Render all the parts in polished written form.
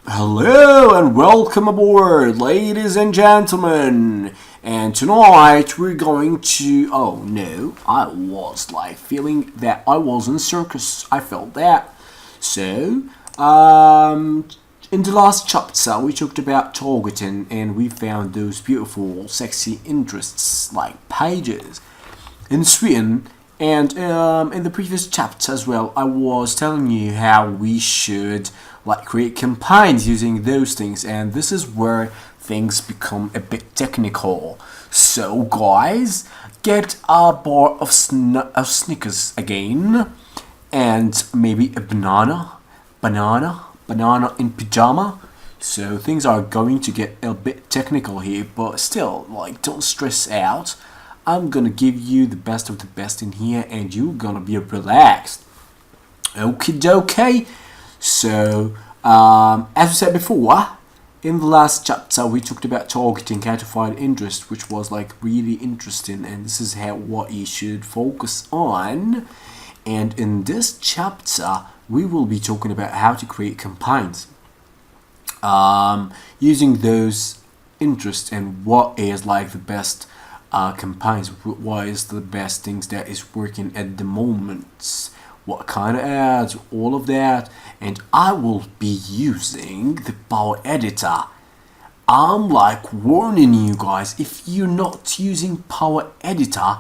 Hello and welcome aboard, ladies and gentlemen. And tonight we're going to. Oh no, I was like feeling that I was in circus. I felt that. So, in the last chapter we talked about targeting, and we found those beautiful, sexy interests like pages in Sweden. And in the previous chapter as well, I was telling you how we should like create campaigns using those things, and this is where things become a bit technical. So guys, get a bar of Snickers again, and maybe a banana in pajama. So things are going to get a bit technical here, but still, like, don't stress out. I'm gonna give you the best of the best in here, and you're gonna be relaxed. Okie dokie. So, as we said before, in the last chapter we talked about targeting how to find interest, which was like really interesting, and this is what you should focus on. And in this chapter, we will be talking about how to create campaigns using those interests, and what is like the best campaigns, what is the best things that is working at the moment, what kind of ads, all of that. And I will be using the Power Editor. I'm like warning you guys, if you're not using Power Editor,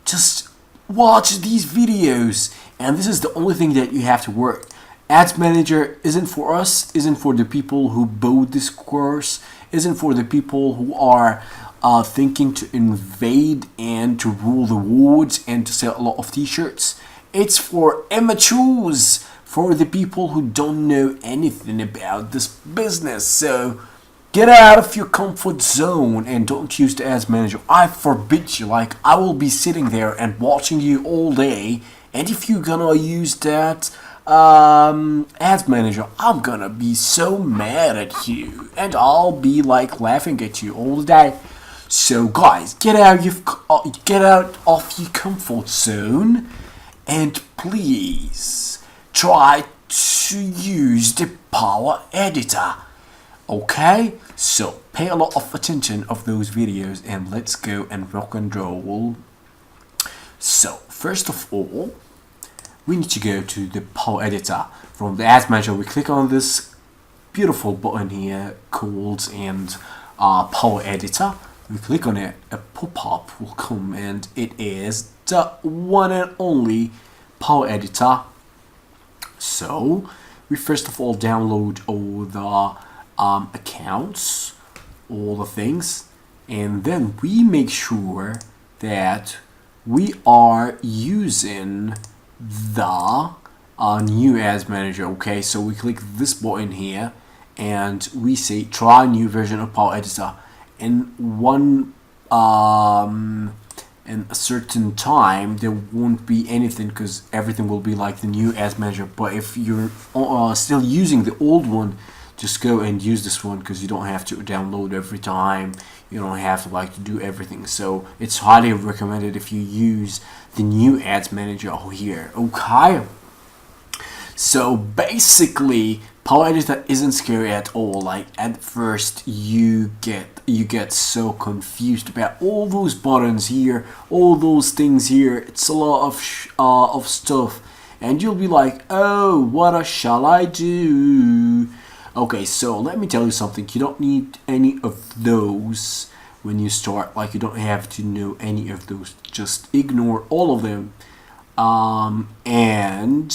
just watch these videos, and this is the only thing that you have to work. Ads Manager isn't for us, isn't for the people who bought this course, isn't for the people who are thinking to invade and to rule the world and to sell a lot of t-shirts. It's for amateurs, for the people who don't know anything about this business. So get out of your comfort zone and don't use the Ads Manager. I forbid you. Like, I will be sitting there and watching you all day, and if you're gonna use that Ads Manager, I'm gonna be so mad at you, and I'll be like laughing at you all the day. So guys, get out of your comfort zone, and please try to use the Power Editor. Okay, so pay a lot of attention of those videos, and let's go and rock and roll. So first of all, we need to go to the Power Editor. From the Ads Manager, we click on this beautiful button here called Power Editor. We click on it, a pop-up will come, and it is the one and only Power Editor. So we first of all download all the accounts, all the things, and then we make sure that we are using the new Ads Manager. Okay, so we click this button here, and we say try new version of Power Editor. In in a certain time there won't be anything, because everything will be like the new Ads Manager. But if you're still using the old one, just go and use this one, because you don't have to download every time, you don't have to like to do everything. So it's highly recommended if you use the new Ads Manager here. Okay, so basically Power Editor isn't scary at all. Like, at first you get so confused about all those buttons here, all those things here. It's a lot of stuff, and you'll be like, oh, what shall I do? Okay, so let me tell you something. You don't need any of those when you start. Like, you don't have to know any of those. Just ignore all of them, and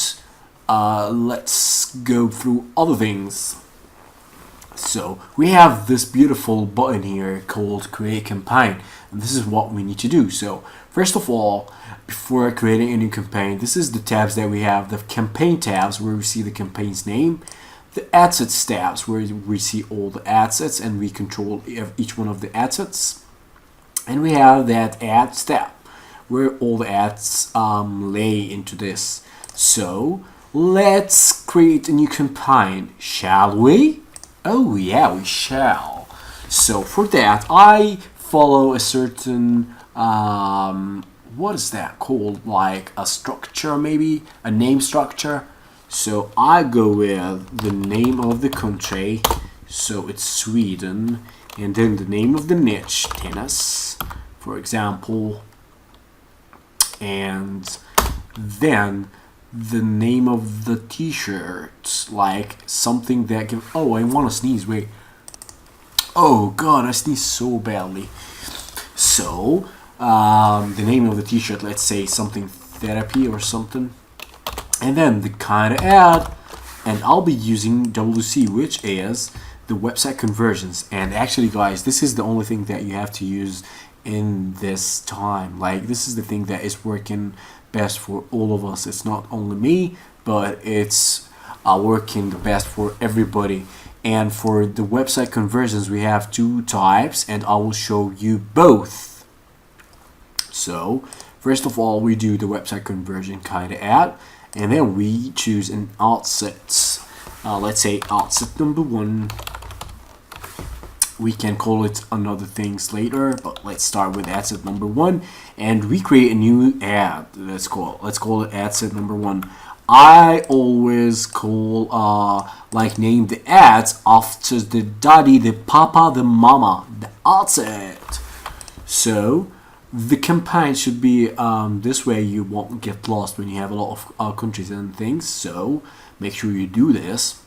let's go through other things. So we have this beautiful button here called Create Campaign, and this is what we need to do. So first of all, before creating a new campaign, this is the tabs that we have. The campaign tabs, where we see the campaign's name. The assets tabs, where we see all the assets and we control each one of the assets. And we have that ads tab, where all the ads lay into this. So let's create a new campaign, shall we? Oh yeah, we shall. So for that, I follow a certain what is that called? Like a structure, maybe a name structure. So I go with the name of the country, so it's Sweden, and then the name of the niche, tennis, for example, and then the name of the t-shirt, like something that can, oh, I want to sneeze, wait, oh god, I sneeze so badly. So the name of the t-shirt, let's say something therapy or something, and then the kind of ad, and I'll be using WC, which is the website conversions. And actually guys, this is the only thing that you have to use in this time. Like, this is the thing that is working best for all of us. It's not only me, but it's working the best for everybody. And for the website conversions, we have two types, and I will show you both. So first of all, we do the website conversion kind of ad, and then we choose an alt set. Let's say alt set number 1. We can call it another things later, but let's start with ad set number 1, and we create a new ad. Let's call it ad set number 1. I always call name the ads after the daddy, the papa, the mama, the alt set. So the campaign should be this way. You won't get lost when you have a lot of countries and things. So make sure you do this,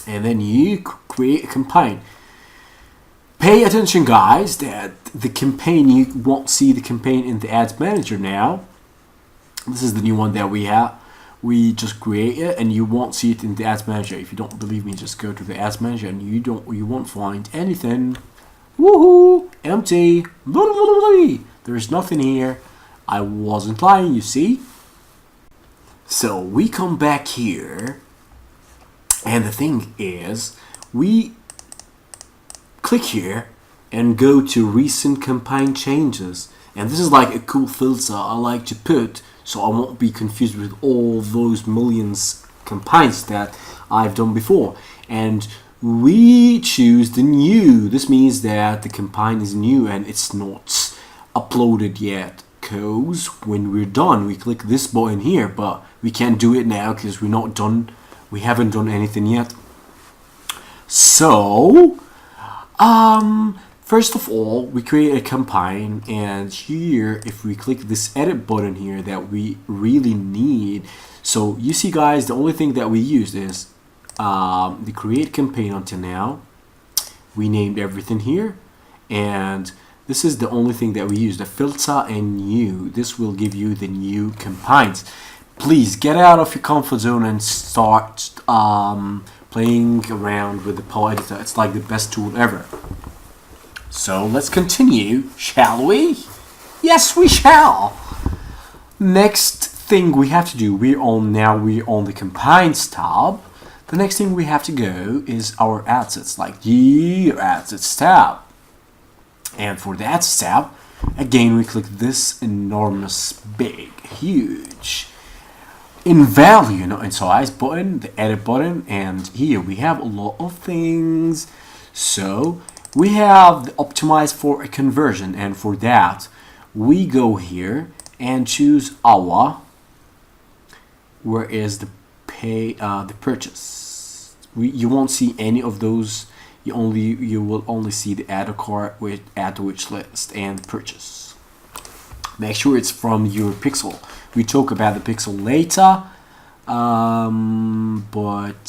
and then you create a campaign. Pay attention, guys, that the campaign, you won't see the campaign in the ads manager now. This is the new one that we have. We just create it, and you won't see it in the ads manager. If you don't believe me, just go to the ads manager, and you won't find anything. Woohoo! Empty. There's nothing here. I wasn't lying, you see. So we come back here, and the thing is, we click here and go to recent campaign changes, and this is like a cool filter I like to put, so I won't be confused with all those millions campaigns that I've done before. And we choose the new. This means that the campaign is new and it's not uploaded yet, because when we're done, we click this button here, but we can't do it now because we're not done. We haven't done anything yet. So first of all, we create a campaign, and here, if we click this edit button here that we really need, so you see guys, the only thing that we used is the create campaign until now. We named everything here, and this is the only thing that we use, the filter and new. This will give you the new campaigns. Please get out of your comfort zone and start playing around with the Power Editor. It's like the best tool ever. So let's continue, shall we? Yes, we shall. Next thing we have to do, we're on the campaigns tab. The next thing we have to go is our assets, like the assets tab. And for the assets tab, again we click this enormous, big, huge, in value, not in size button, the edit button, and here we have a lot of things. So we have the optimize for a conversion, and for that we go here and choose our, where is the pay, the purchase. You won't see any of those. You will only see the add to cart, with add to wish list, and purchase. Make sure it's from your pixel. We talk about the pixel later, but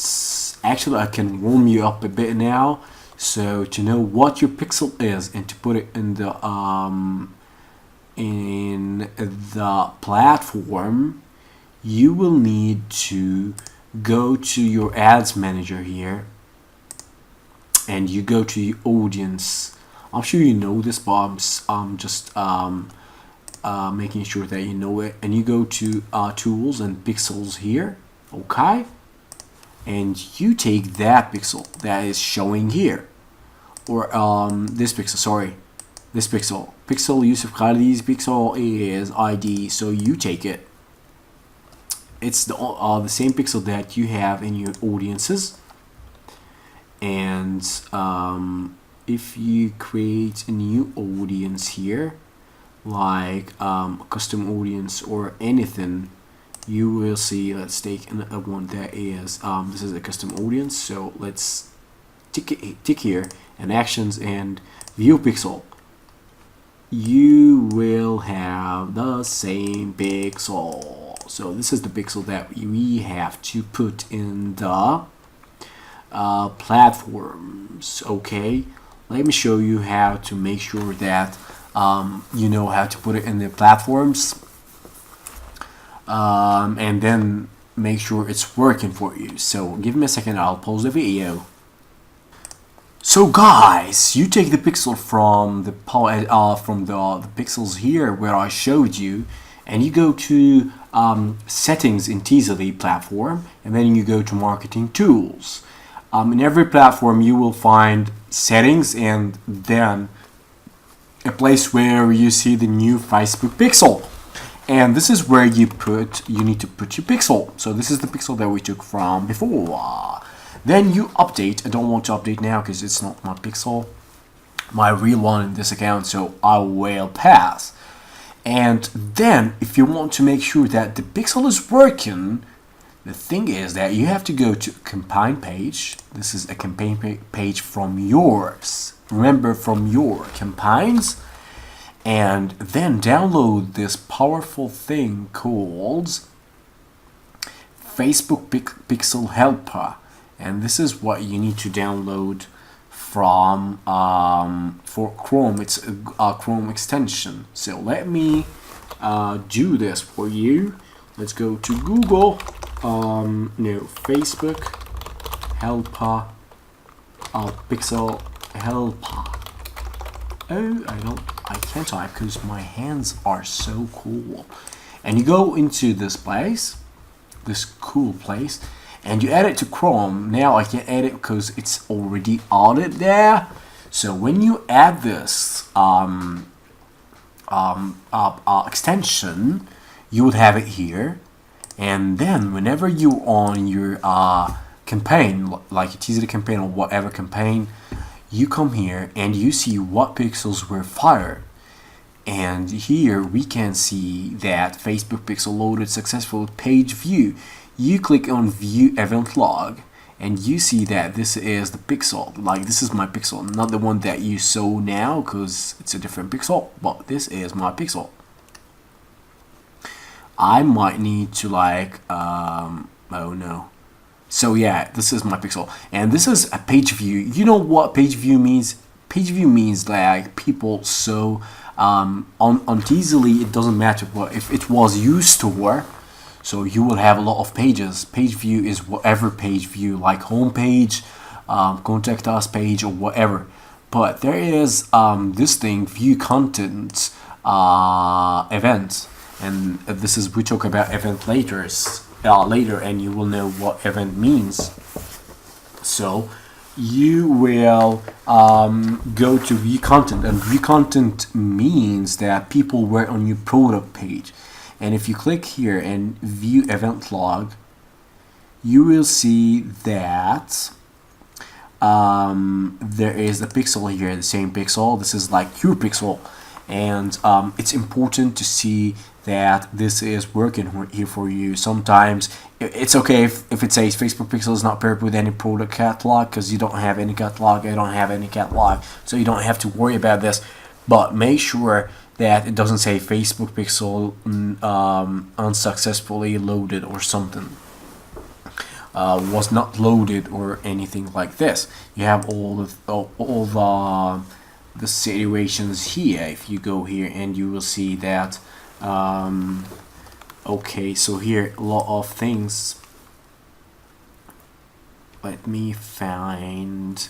actually I can warm you up a bit now. So to know what your pixel is and to put it in the platform, you will need to go to your ads manager here, and you go to your audience. I'm sure you know this, but I'm just making sure that you know it. And you go to tools and pixels here, okay? And you take that pixel that is showing here, or this pixel, sorry, this pixel Yusuf Khalid's pixel is ID, so you take it. It's the same pixel that you have in your audiences. And if you create a new audience here, like custom audience or anything, you will see, let's take another one that is, this is a custom audience. So let's tick here and actions and view pixel. You will have the same pixel. So this is the pixel that we have to put in the platforms. Okay, let me show you how to make sure that you know how to put it in the platforms, and then make sure it's working for you. So give me a second, I'll pause the video. So guys, you take the pixel from the pixels here where I showed you, and you go to settings in Teasely platform, and then you go to marketing tools. In every platform you will find settings, and then a place where you see the new Facebook pixel, and this is where you need to put your pixel. So this is the pixel that we took from before. Then you update. I don't want to update now because it's not my pixel, my real one in this account, so I will pass. And then if you want to make sure that the pixel is working, the thing is that you have to go to campaign page. This is a campaign page from yours. Remember, from your campaigns. And then download this powerful thing called Facebook Pixel Helper. And this is what you need to download from for Chrome. It's a Chrome extension. So let me do this for you. Let's go to Google. Facebook Helper, Pixel Helper. Oh, I can't type because my hands are so cool. And you go into this place, this cool place, and you add it to Chrome. Now I can't add it because it's already added there. So when you add this extension, you would have it here. And then whenever you're on your campaign, like a teaser campaign or whatever campaign, you come here and you see what pixels were fired. And here we can see that Facebook pixel loaded successful page view. You click on view event log and you see that this is the pixel. Like, this is my pixel, not the one that you saw now because it's a different pixel, but this is my pixel. I might need to oh no. So yeah, this is my pixel, and this is a page view. You know what page view means? Page view means like people saw on Teasely. It doesn't matter what, if it was your store, so you will have a lot of pages. Page view is whatever page view, like home page, contact us page, or whatever. But there is this thing, view content event, and this is, we talk about event later, and you will know what event means. So you will go to view content, and view content means that people were on your product page. And if you click here and view event log, you will see that there is a pixel here, the same pixel. This is like your pixel, and it's important to see that this is working here for you. Sometimes it's okay if it says Facebook pixel is not paired with any product catalog, because you don't have any catalog. I don't have any catalog, so you don't have to worry about this. But make sure that it doesn't say Facebook pixel unsuccessfully loaded or something, was not loaded or anything like this. You have all the situations here. If you go here, and you will see that okay, so here a lot of things. Let me find.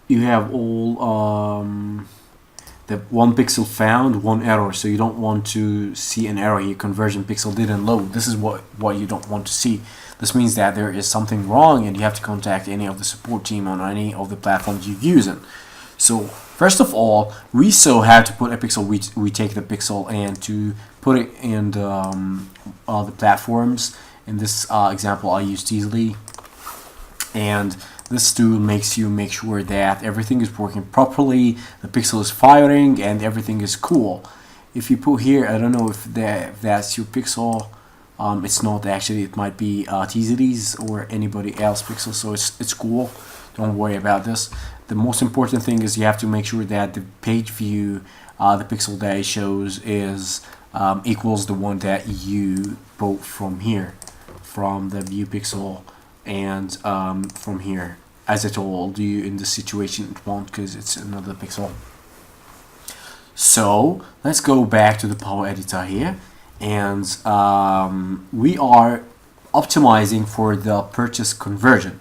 You have all the one pixel found, one error, so you don't want to see an error here. Conversion pixel didn't load. This is what you don't want to see. This means that there is something wrong, and you have to contact any of the support team on any of the platforms you're using. So first of all, we saw how to put a pixel. We take the pixel and to put it in the platforms. In this example, I use Teasely, and this tool makes you make sure that everything is working properly, the pixel is firing, and everything is cool. if you put here, I don't know if that's your pixel. It's not actually. It might be TZD's or anybody else pixel. So it's cool. Don't worry about this. The most important thing is you have to make sure that the page view, the pixel that it shows is equals the one that you bought from here, from the view pixel, and from here. As I told you, in this situation it won't because it's another pixel. So let's go back to the Power Editor here, and we are optimizing for the purchase conversion.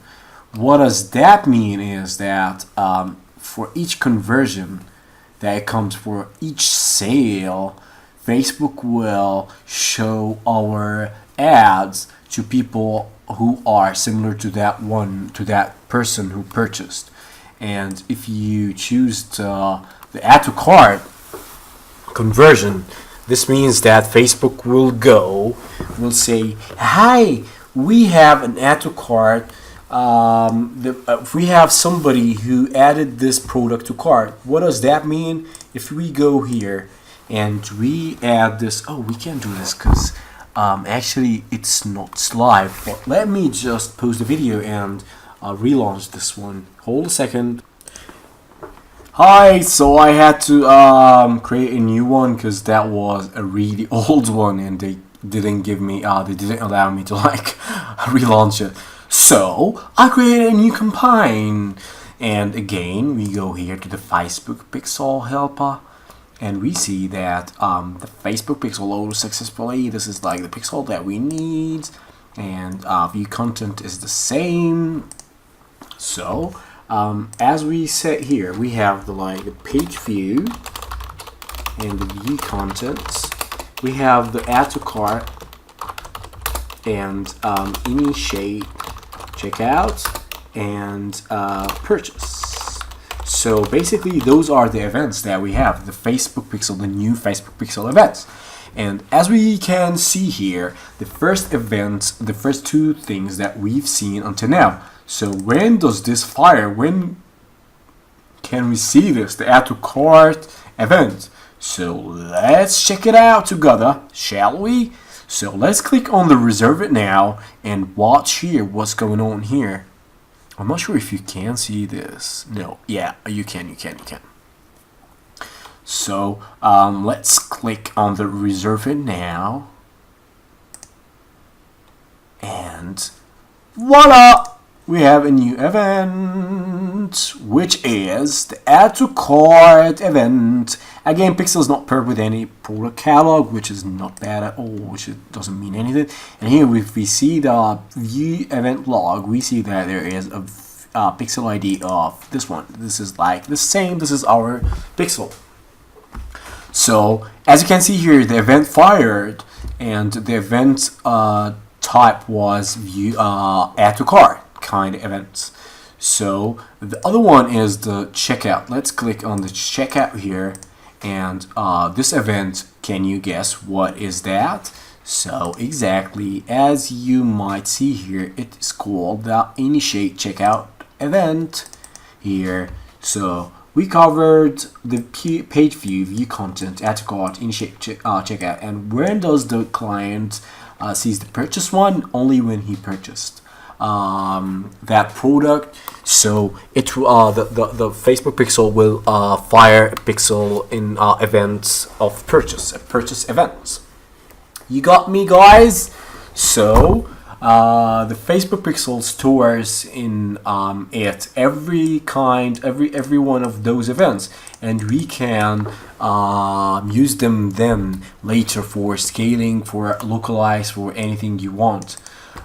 What does that mean is that for each conversion that comes for each sale, Facebook will show our ads to people who are similar to that person who purchased. And if you choose the add to cart conversion, this means that Facebook will say, hi, we have an add to cart. If we have somebody who added this product to cart, what does that mean? If we go here and we add this, we can't do this because actually it's not live, but let me just pause the video and relaunch this one. Hold a second. Hi, so I had to create a new one because that was a really old one and they didn't give me, they didn't allow me to like relaunch it. So I created a new campaign, and again we go here to the Facebook pixel helper, and we see that the Facebook pixel loaded successfully. This is like the pixel that we need, and view content is the same. So as we set here, we have the page view and the view contents. We have the add to cart and initiate, checkout, and purchase. So basically those are the events that we have, the Facebook pixel, the new Facebook pixel events. And as we can see here, the first event, the first two things that we've seen until now. So when does this fire? When can we see this? The add to cart event. So let's check it out together, shall we? So let's click on the reserve it now and watch here what's going on here. I'm not sure if you can see this. No, yeah, you can. So let's click on the reserve it now. And voila! We have a new event, which is the add to cart event. Again, pixel is not paired with any product catalog, which is not bad at all, which doesn't mean anything. And here, if we see the view event log, we see that there is a pixel ID of this one. This is like the same. This is our pixel. So as you can see here, the event fired, and the event type was view add to cart kind of events. So the other one is the checkout. Let's click on the checkout here, and this event, can you guess what is that? So exactly as you might see here, it is called the initiate checkout event here. So we covered the page view content, add to cart, initiate checkout, and when does the client sees the purchase one? Only when he purchased that product. So it the Facebook pixel will fire a pixel in events of purchase events. You got me, guys? So the Facebook pixel stores in it every one of those events, and we can use them then later for scaling, for localize, for anything you want.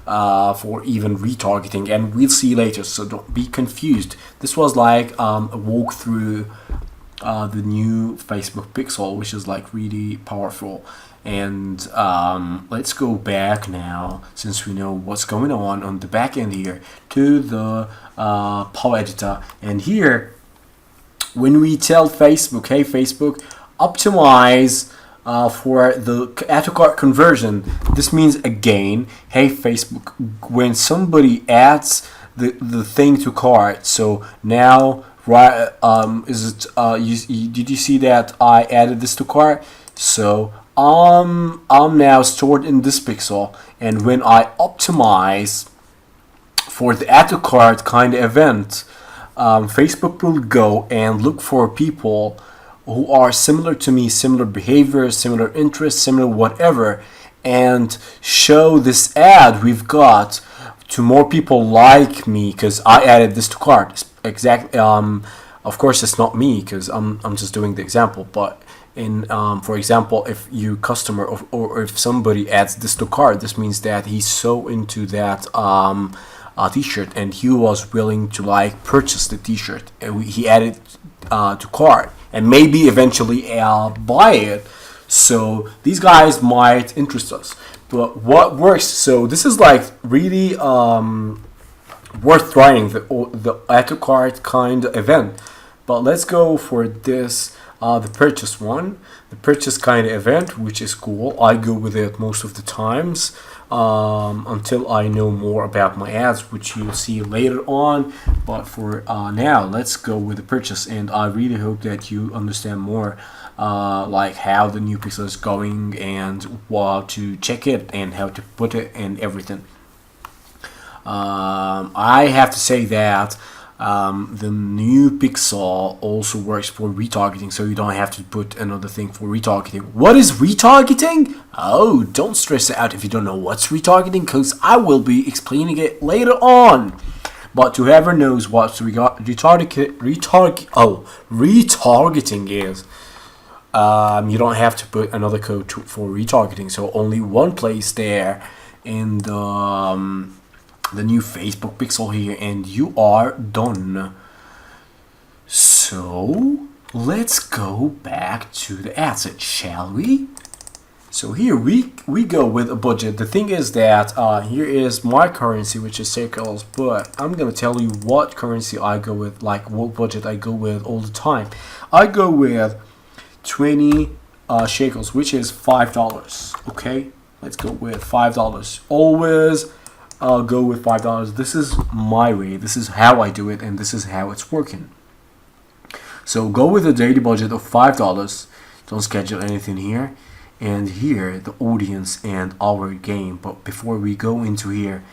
For even retargeting, and we'll see later, so don't be confused. This was like a walkthrough the new Facebook pixel, which is like really powerful. And let's go back now, since we know what's going on the back end here, to the Power Editor. And here, when we tell Facebook, hey Facebook, optimize for the add to cart conversion, this means again, hey Facebook, when somebody adds the thing to cart, so now right, is it did you see that I added this to cart? So I'm now stored in this pixel, and when I optimize for the add to cart kind of event, Facebook will go and look for people who are similar to me, similar behaviors, similar interests, similar whatever, and show this ad we've got to more people like me because I added this to cart. Exactly. Of course, it's not me because I'm just doing the example. But in for example, if you customer or if somebody adds this to cart, this means that he's so into that t-shirt and he was willing to like purchase the t-shirt and he added to cart and maybe eventually buy it. So these guys might interest us. But what works? So this is like really worth trying the add to cart kind of event. But let's go for this the purchase one, the purchase kind of event, which is cool. I go with it most of the times until I know more about my ads, which you'll see later on. But for now, let's go with the purchase, and I really hope that you understand more like how the new pixel is going and what to check it and how to put it and everything. I have to say that the new pixel also works for retargeting, so you don't have to put another thing for retargeting. What is retargeting? Oh, don't stress out if you don't know what's retargeting, because I will be explaining it later on. But to whoever knows what retargeting is, you don't have to put another code for retargeting. So only one place there in the new Facebook pixel here, and you are done. So let's go back to the asset, shall we? So here we go with a budget. The thing is that here is my currency, which is shekels, but I'm gonna tell you what currency I go with, like what budget I go with all the time. I go with 20 shekels, which is $5. Okay, let's go with $5. Always go with $5. This is my way. This is how I do it, and this is how it's working. So go with a daily budget of $5. Don't schedule anything here. And here, the audience and our game. But before we go into here,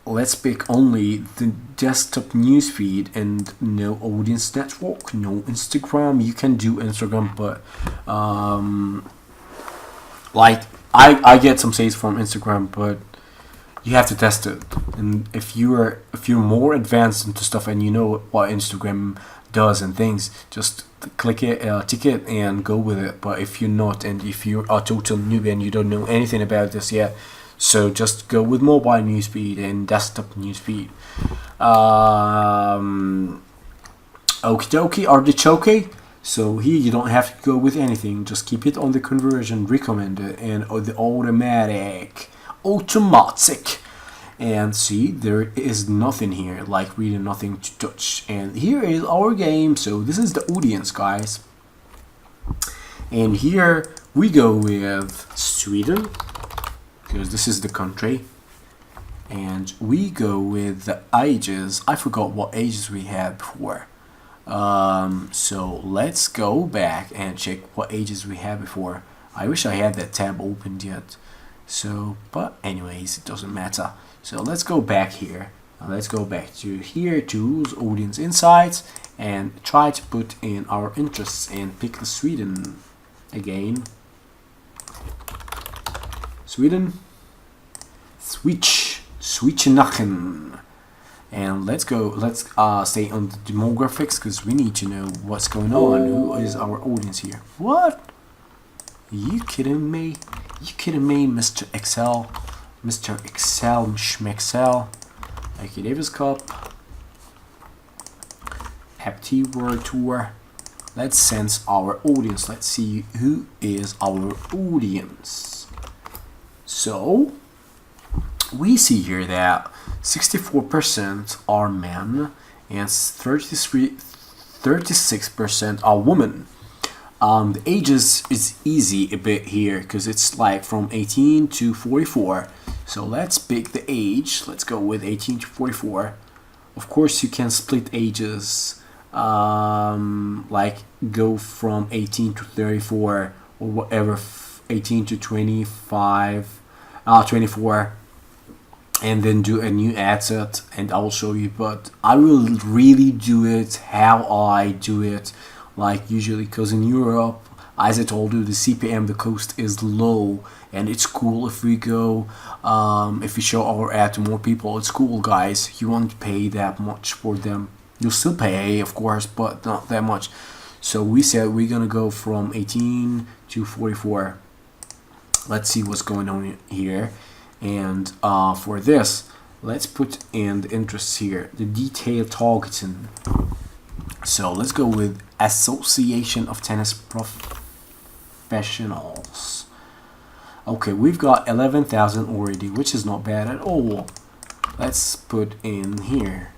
let's pick only the desktop newsfeed and no audience network, no Instagram. You can do Instagram, but like I get some sales from Instagram, but you have to test it. And if you're more advanced into stuff and you know what Instagram does and things, just click it, tick it, and go with it. But if you're not, and if you're a total newbie and you don't know anything about this yet, so just go with mobile newsfeed and desktop newsfeed. Okie dokie, artichoke. So here you don't have to go with anything. Just keep it on the conversion recommended and the automatic. And see, there is nothing here, like really nothing to touch. And here is our game. So this is the audience, guys. And here we go with Sweden, because this is the country. And we go with the ages. I forgot what ages we had before. So let's go back and check what ages we had before. I wish I had that tab opened yet. So, but anyways, it doesn't matter. So let's go back here. Let's go back to here, tools, audience insights, and try to put in our interests and pick the Sweden again. Sweden, Switchenachen. And let's go. Let's stay on the demographics, because we need to know what's going on. Who is our audience here? What? You kidding me? You kidding me, Mr. Excel? Mr. Excel Schmexel. Okay, Davis Cup. Happy World Tour. Let's sense our audience. Let's see who is our audience. So we see here that 64% are men and 36% are women. The ages is easy a bit here, because it's like from 18 to 44. So let's pick the age. Let's go with 18 to 44. Of course, you can split ages like go from 18 to 34 or whatever, 18 to 25, 24, and then do a new ad set, and I will show you. But I will really do it how I do it, like usually, because in Europe, as I told you, the CPM, the cost is low, and it's cool if we go, if we show our ad to more people. It's cool, guys. You won't pay that much for them. You'll still pay, of course, but not that much. So we said we're gonna go from 18 to 44. Let's see what's going on here. And for this, let's put in the interests here, the detail targeting. So let's go with Association of Tennis Professionals. Okay, we've got 11,000 already, which is not bad at all. Let's put in here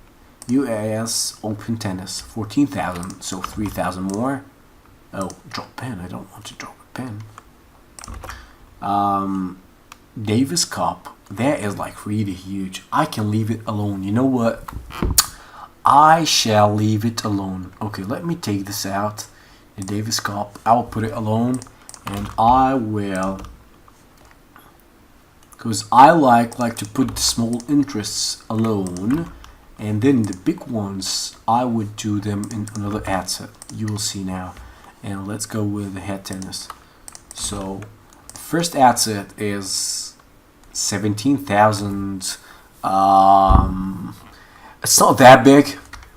US Open Tennis, 14,000, so 3,000 more. Oh, drop pen, I don't want to drop a pen. Davis Cup, that is like really huge. I can leave it alone. You know what? I shall leave it alone. Okay, let me take this out. The Davis Cup, I'll put it alone, and I will, because I like to put the small interests alone, and then the big ones I would do them in another ad set. You will see now. And let's go with the head tennis. So first ad set is 17,000. It's not that big.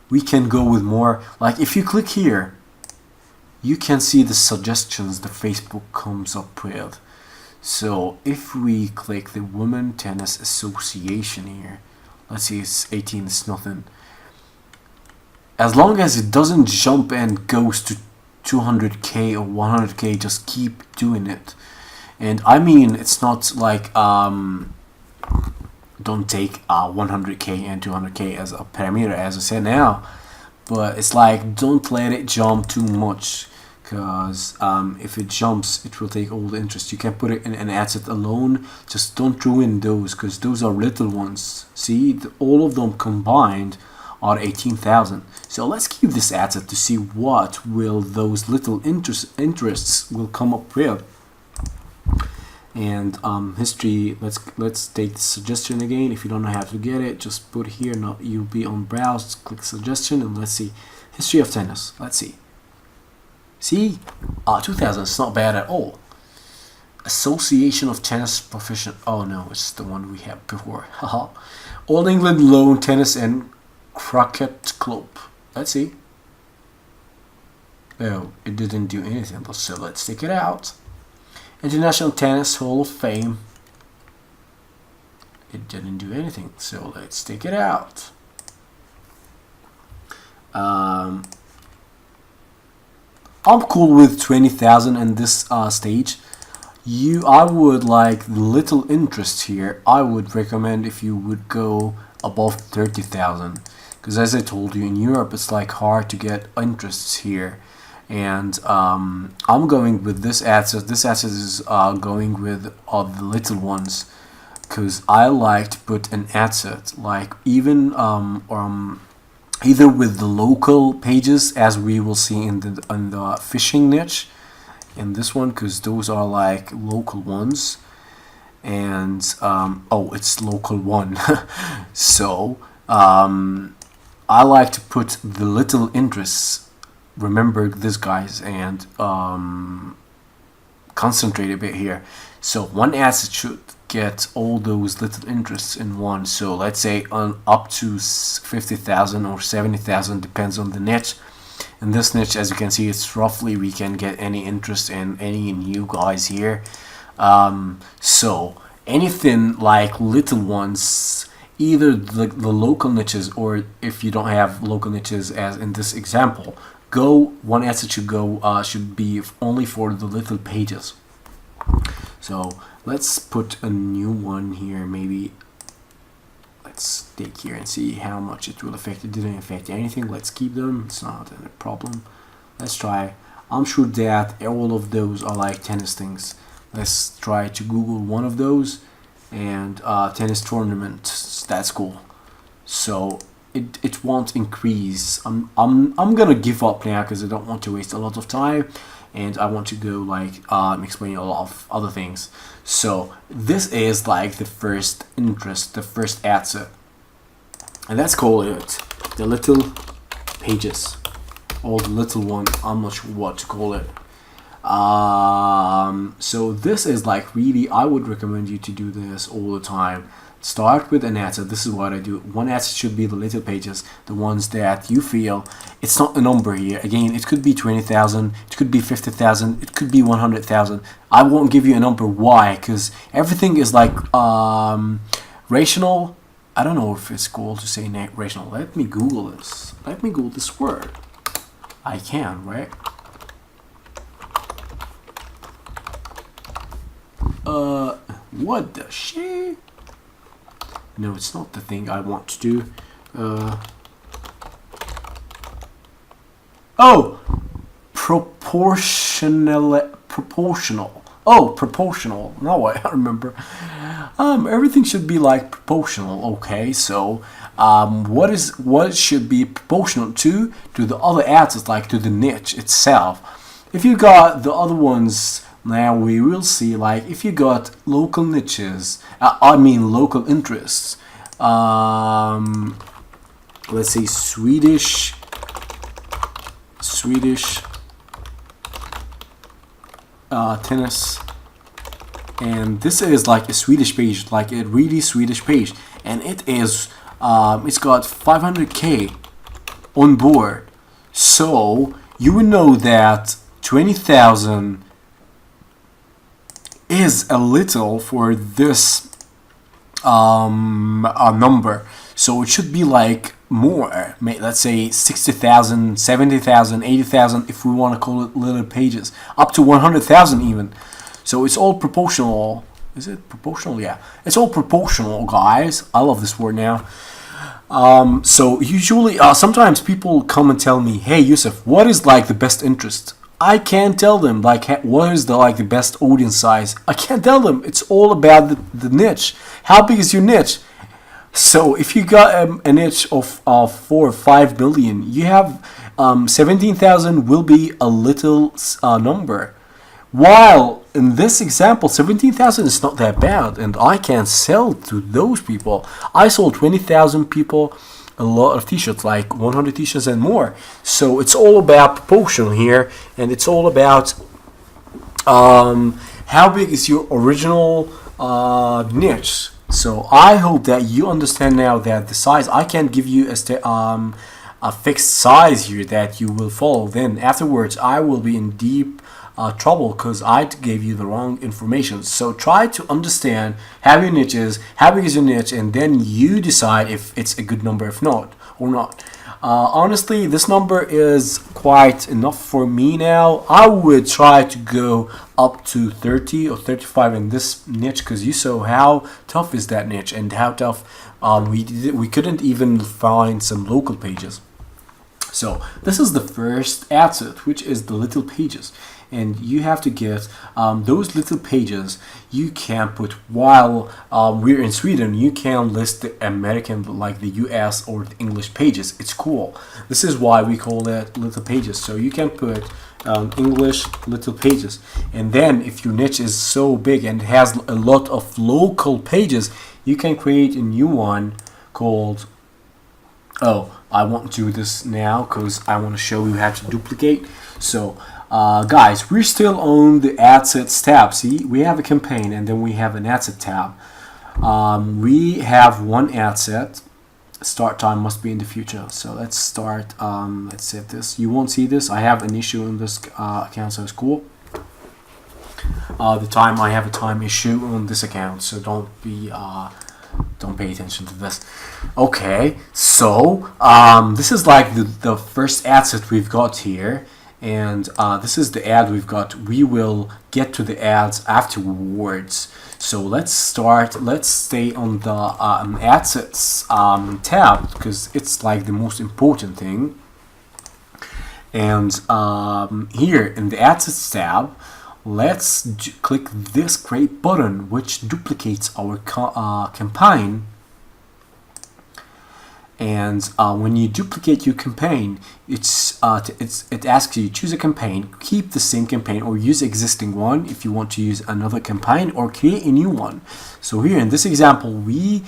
We can go with more. Like if you click here, you can see the suggestions the Facebook comes up with. So if we click the Women Tennis Association here, let's see, it's 18, it's nothing. As long as it doesn't jump and goes to 200k or 100k, just keep doing it. And I mean, it's not like don't take 100k and 200k as a parameter, as I said now, but it's like don't let it jump too much, because if it jumps, it will take all the interest. You can put it in an ad set alone. Just don't ruin those, because those are little ones. See, all of them combined are 18,000. So let's keep this ad set to see what will those little interests will come up with. And history, let's take the suggestion again. If you don't know how to get it, just put here, not you'll be on browse, click suggestion, and let's see history of tennis. Let's see 2000, it's not bad at all. Association of Tennis Profession, oh no, it's the one we had before. All England Lawn Tennis and Croquet Club. Let's see. Oh, it didn't do anything, so let's take it out. International Tennis Hall of Fame. It didn't do anything, so let's take it out. I'm cool with 20,000 in this stage. I would like little interest here. I would recommend if you would go above 30,000, because as I told you, in Europe it's like hard to get interests here. And I'm going with this ad set. This ad set is going with the little ones, because I like to put an ad set like even either with the local pages, as we will see in the fishing niche in this one, because those are like local ones. And oh, it's local one. So I like to put the little interests. Remember this, guys, and concentrate a bit here. So one asset should get all those little interests in one. So let's say on up to 50,000 or 70,000, depends on the niche. In this niche, as you can see, it's roughly we can get any interest in any new guys here. So anything like little ones, either the local niches, or if you don't have local niches, as in this example, one asset should be only for the little pages. So let's put a new one here. Maybe let's take here and see how much it will affect. It didn't affect anything. Let's keep them. It's not a problem. Let's try. I'm sure that all of those are like tennis things. Let's try to Google one of those, and tennis tournament. That's cool. So it won't increase. I'm gonna give up now because I don't want to waste a lot of time, and I want to go like explain a lot of other things. So this is like the first interest, the first asset, and let's call it the little pages, or the little one. I'm not sure what to call it. So this is like really, I would recommend you to do this all the time. Start with an asset. This is what I do. One asset should be the little pages, the ones that you feel. It's not a number here. Again, it could be 20,000, it could be 50,000, it could be 100,000. I won't give you a number. Why? Because everything is like rational. I don't know if it's cool to say rational. Let me Google this. Let me Google this word. I can, right? What the shit? No, it's not the thing I want to do. Oh! Proportional. Oh, proportional. Now I remember. Everything should be like proportional. Okay, so what should be proportional to the other assets, like to the niche itself. If you got the other ones, now we will see, like if you got local niches, local interests. Let's say Swedish tennis, and this is like a Swedish page, like a really Swedish page, and it is it's got 500k on board. So you will know that 20,000 is a little for this a number, so it should be like more. Let's say 60,000, 70,000, 80,000, if we want to call it little pages, up to 100,000 even. So it's all proportional. Is it proportional? Yeah, it's all proportional, guys. I love this word now. So usually, sometimes people come and tell me, "Hey, Yusuf, what is like the best interest?" I can't tell them like what is the best audience size. I can't tell them. It's all about the niche. How big is your niche? So if you got a niche of 4 or 5 million, you have 17,000 will be a little number. While in this example, 17,000 is not that bad, and I can sell to those people. I sold 20,000 people a lot of t-shirts, like 100 t-shirts and more. So it's all about proportion here, and it's all about how big is your original niche. So I hope that you understand now that the size, I can't give you a fixed size here that you will follow. Then afterwards I will be in deep trouble because I gave you the wrong information. So try to understand how your niche is, how big is your niche, and then you decide if it's a good number, if not, or not. Honestly, this number is quite enough for me now. I would try to go up to 30 or 35 in this niche, because you saw how tough is that niche and how tough we couldn't even find some local pages. So this is the first asset, which is the little pages. And you have to get those little pages you can put, while we're in Sweden, you can list the American, like the US or the English pages. It's cool. This is why we call it little pages. So you can put English little pages, and then if your niche is so big and has a lot of local pages, you can create a new one called, I won't do this now because I want to show you how to duplicate. So guys, we're still on the assets tab. See, we have a campaign and then we have an asset tab. We have one asset. Start time must be in the future. So let's start. Let's set this. You won't see this. I have an issue in this account, so it's cool. I have a time issue on this account, so don't pay attention to this. Okay, so this is like the first asset we've got here. And this is the ad we've got. We will get to the ads afterwards. So let's stay on the assets tab, because it's like the most important thing. And here in the assets tab, let's click this great button which duplicates our campaign. And when you duplicate your campaign, it asks you choose a campaign, keep the same campaign, or use existing one if you want to use another campaign, or create a new one. So here in this example, we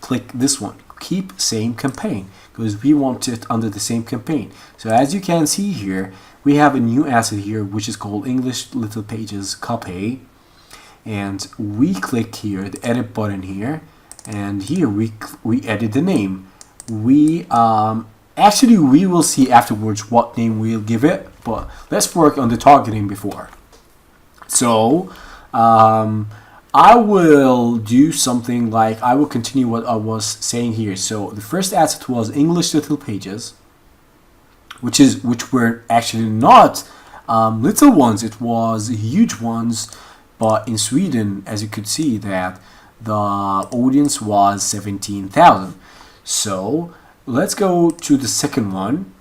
click this one, keep same campaign, because we want it under the same campaign. So as you can see here, we have a new asset here which is called English Little Pages copy, and we click here the edit button here, and here we edit the name. We actually we will see afterwards what name we'll give it, but let's work on the targeting before. So I will do something like, I will continue what I was saying here. So the first asset was English Little Pages, which were actually not little ones, it was huge ones, but in Sweden, as you could see, that the audience was 17,000. So let's go to the second one,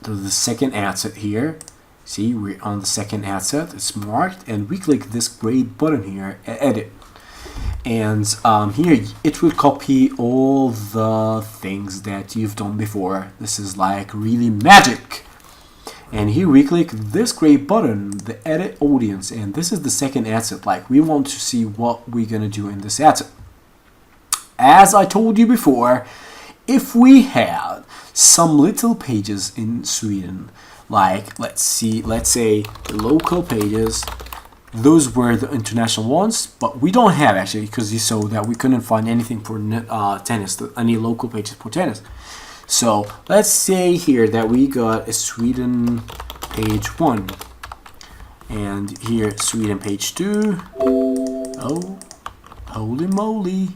to the second asset here. See, we're on the second asset, it's marked, and we click this gray button here, edit. And here it will copy all the things that you've done before. This is like really magic. And here we click this gray button, the edit audience, and this is the second asset. Like, we want to see what we're gonna do in this asset. As I told you before, if we had some little pages in Sweden, like let's say local pages, those were the international ones, but we don't have actually, because you saw that we couldn't find anything for tennis, any local pages for tennis. So let's say here that we got a Sweden page 1, and here Sweden page 2. Oh, holy moly.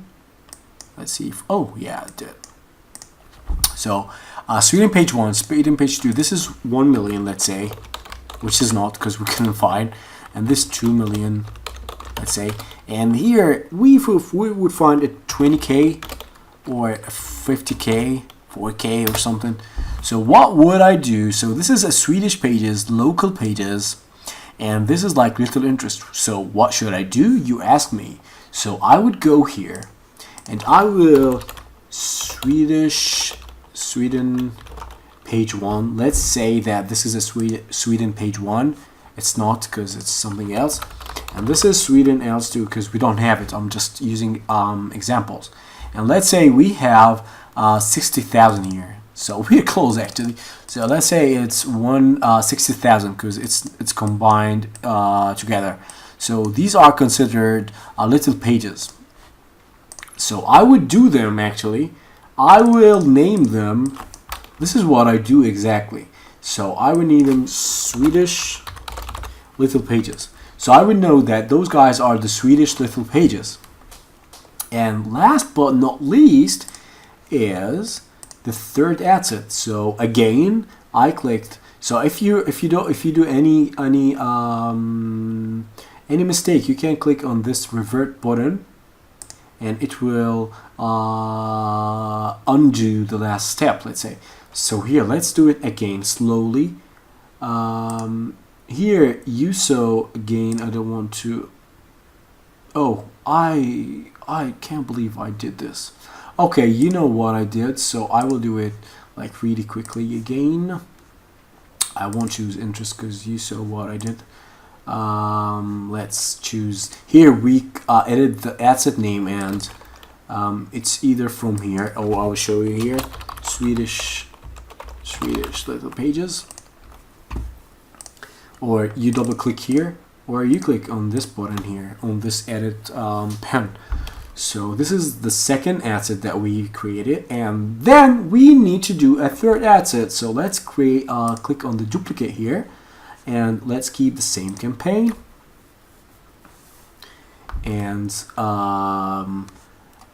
Let's see if, oh yeah, it did. So Sweden page 1, Sweden page 2, this is 1 million, let's say, which is not because we couldn't find, and this 2 million, let's say, and here we would find a 20k or a 50k, 4k or something. So what would I do? So this is a Swedish pages, local pages, and this is like little interest. So what should I do, you ask me? So I would go here, and I will Sweden page 1. Let's say that this is a Sweden page 1. It's not, because it's something else. And this is Sweden else too, because we don't have it. I'm just using examples. And let's say we have 60,000 here. So we're close actually. So let's say it's 60,000 because it's combined together. So these are considered little pages. So I would do them actually. I will name them. This is what I do exactly. So I would name them Swedish little pages. So I would know that those guys are the Swedish little pages. And last but not least is the third asset. So again, I clicked. So if you do any mistake, you can click on this revert button, and it will undo the last step, let's say. So here, let's do it again slowly. Here you saw again, I don't want to, oh, I can't believe I did this. Okay, you know what I did, so I will do it like really quickly again. I won't choose interest because you saw what I did. Let's choose here. We edit the asset name, and it's either from here, or I will show you here, Swedish little pages, or you double click here, or you click on this button here on this edit pen. So this is the second asset that we created, and then we need to do a third asset. So let's create click on the duplicate here, and let's keep the same campaign, and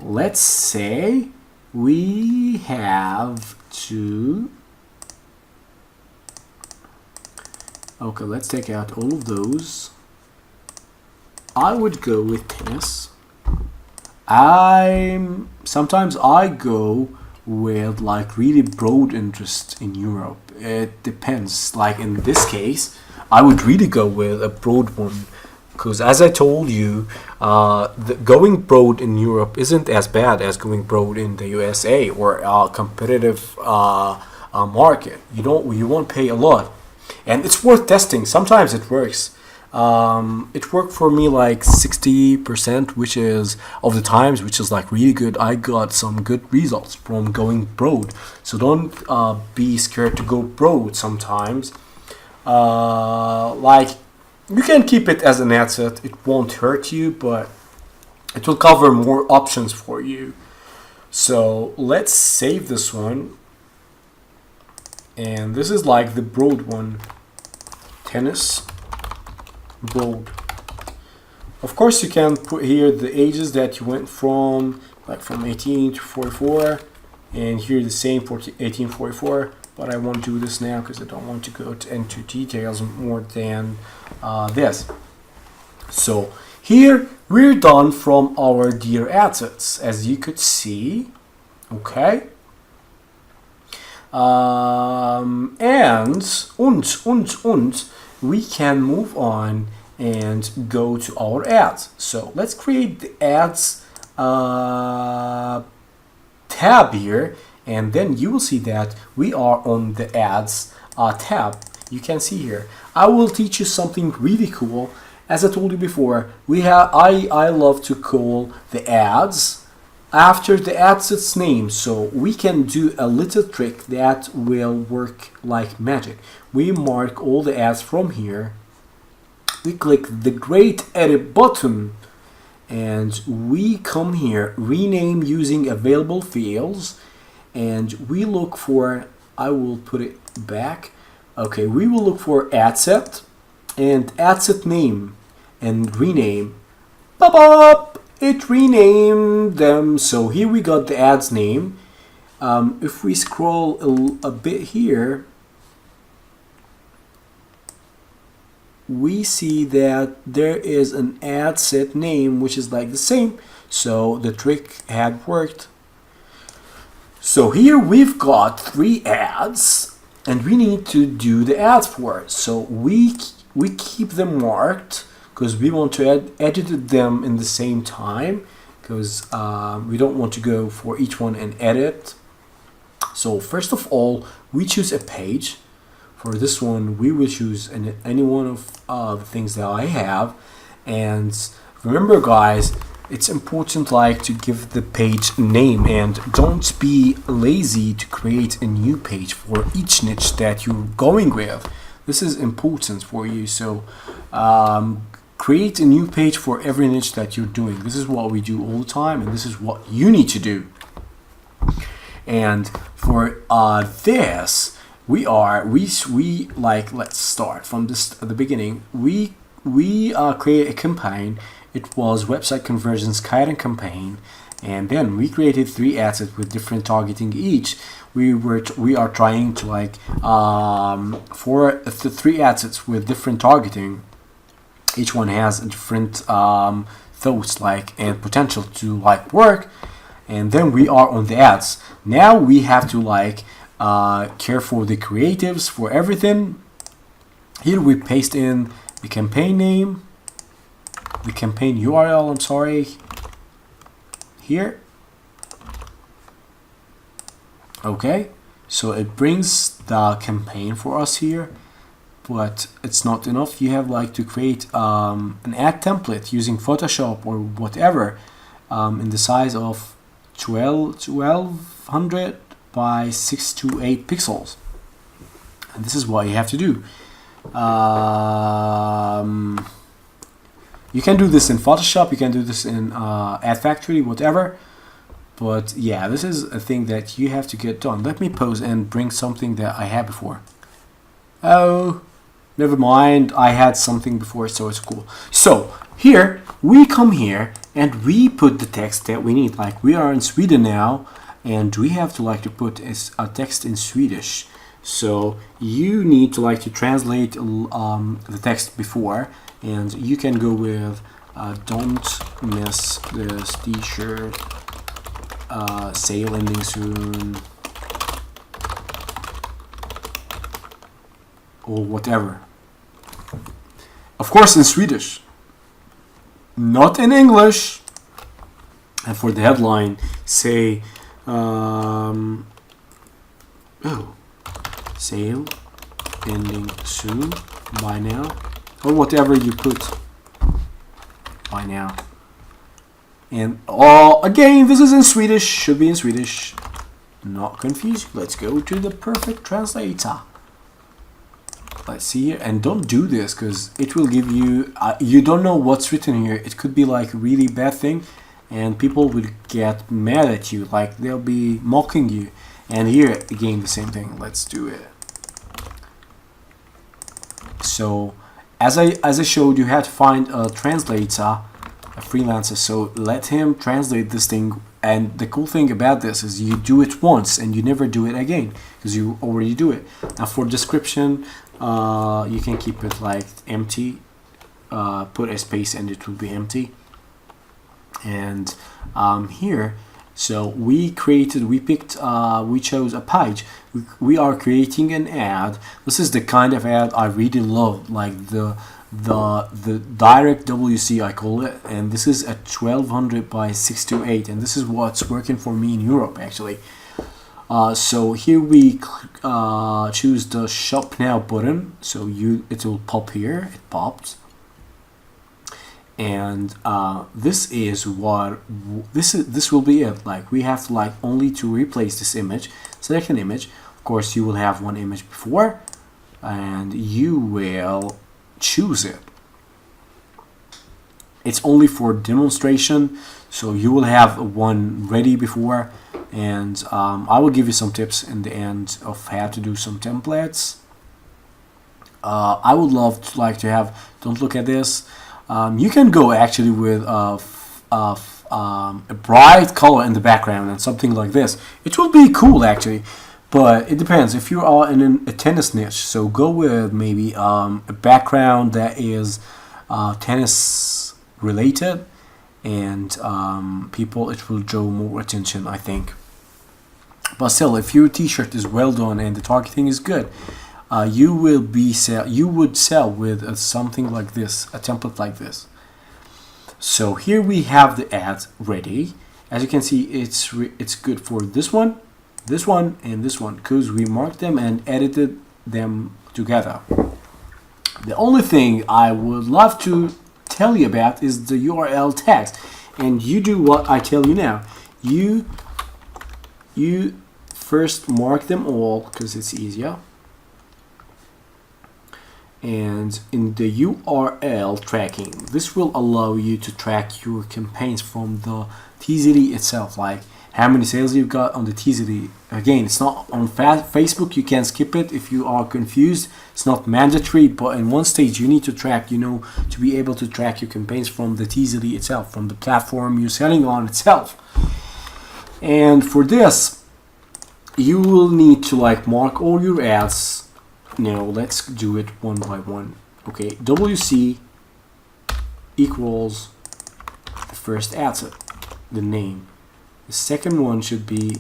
let's say we have to, okay, let's take out all of those. I would go with tennis. Sometimes I go with like really broad interest in Europe. It depends. Like in this case, I would really go with a broad one, because as I told you, going broad in Europe isn't as bad as going broad in the USA or a competitive market. You won't pay a lot, and it's worth testing. Sometimes it works. It worked for me like 60%, which is of the times, which is like really good. I got some good results from going broad. So don't be scared to go broad sometimes. Like, you can keep it as an asset. It won't hurt you, but it will cover more options for you. So let's save this one. And this is like the broad one. Tennis broad. Of course, you can put here the ages that you went from, like from 18 to 44, and here the same for 1844. But I won't do this now because I don't want to go into details more than this. So here we're done from our dear assets, as you could see. Okay. And we can move on and go to our ads. So let's create the ads tab here, and then you will see that we are on the ads tab. You can see here. I will teach you something really cool. As I told you before, I love to call the ads after the adset's name, so we can do a little trick that will work like magic. We mark all the ads from here. We click the Great Edit button, and we come here, rename using available fields, and we look for, I will put it back. Okay, we will look for ad set and ad set name and rename. Pop! It renamed them. So here we got the ads name. If we scroll a bit here, we see that there is an ad set name which is like the same. So the trick had worked. So here we've got 3 ads, and we need to do the ads for it. So we keep them marked because we want to edit them in the same time, because we don't want to go for each one and edit. So first of all, we choose a page. For this one, we will choose any one of the things that I have. And remember, guys, it's important like to give the page a name, and don't be lazy to create a new page for each niche that you're going with. This is important for you. So create a new page for every niche that you're doing. This is what we do all the time, and this is what you need to do. And for this, let's start from the beginning. We create a campaign. It was website conversions Kaizen campaign, and then we created 3 assets with different targeting each. We are trying to like for the 3 assets with different targeting. Each one has a different thoughts like and potential to like work, and then we are on the ads. Now we have to like care for the creatives for everything. Here we paste in the campaign name, the campaign URL, I'm sorry, here. Okay, so it brings the campaign for us here, but it's not enough. You have like to create an ad template using Photoshop or whatever in the size of 1200 by 628 pixels, and this is what you have to do. You can do this in Photoshop, you can do this in Ad Factory, whatever, but yeah, this is a thing that you have to get done. Let me pause and bring something that I had before. Oh, never mind, I had something before, so it's cool. So here we come here and we put the text that we need. Like, we are in Sweden now, and we have to like to put a text in Swedish. So you need to like to translate the text before, and you can go with don't miss this t-shirt, sale ending soon, or whatever. Of course in Swedish. not in English. And for the headline, say, sale ending soon, buy now, or whatever you put, buy now. And again, this is in Swedish, should be in Swedish, not confused. Let's go to the perfect translator. Let's see here, and don't do this because it will give you, you don't know what's written here. It could be like a really bad thing and people will get mad at you, like they'll be mocking you. And here again the same thing. Let's do it. So as I showed, you had to find a translator, a freelancer, so let him translate this thing. And the cool thing about this is you do it once and you never do it again because you already do it. Now for description, you can keep it like empty, put a space and it will be empty. And here, so we chose a page. We are creating an ad. This is the kind of ad I really love, like the direct WC I call it, and this is a 1200 by 628, and this is what's working for me in Europe actually. So here we choose the shop now button, so it will pop here. It pops, and this will be it. Like we have to like only to replace this image, select an image. Of course you will have one image before and you will choose it. It's only for demonstration, so you will have one ready before, and I will give you some tips in the end of how to do some templates. I would love to have, don't look at this, you can go actually with a bright color in the background and something like this. It will be cool actually, but it depends. If you are in a tennis niche, so go with maybe a background that is tennis related, and it will draw more attention, I think. But still, if your t-shirt is well done and the targeting is good, you would sell with something like this, a template like this. So here we have the ad ready. As you can see, it's good for this one, and this one, because we marked them and edited them together. The only thing I would love to tell you about is the URL tags, and you do what I tell you now. You first mark them all because it's easier, and in the URL tracking, this will allow you to track your campaigns from the TZD itself, like how many sales you've got on the TZD. Again, it's not on Facebook, you can skip it if you are confused. It's not mandatory, but in one stage you need to track, to be able to track your campaigns from the TZD itself, from the platform you're selling on itself. And for this, you will need to mark all your ads. Now let's do it one by one. Okay, WC equals the first ad set, the name. The second one should be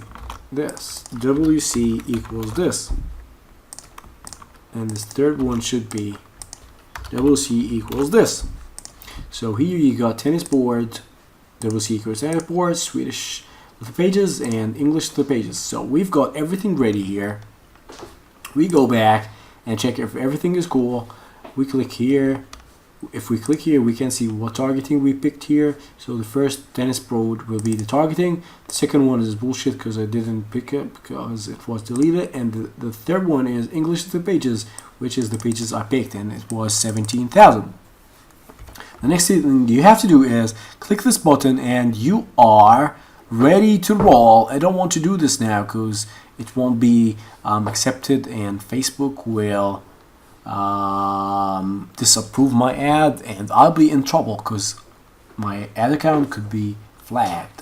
this, WC equals this, and this third one should be WC equals this. So here you got tennis board, WC equals tennis board, Swedish to the pages, and English to the pages. So we've got everything ready here. We go back and check if everything is cool. We click here. If we click here, we can see what targeting we picked here. So the first tennis board will be the targeting. The second one is bullshit because I didn't pick it because it was deleted. And the third one is English to the pages, which is the pages I picked, and it was 17,000. The next thing you have to do is click this button and you are ready to roll. I don't want to do this now because it won't be accepted, and Facebook will disapprove my ad, and I'll be in trouble because my ad account could be flagged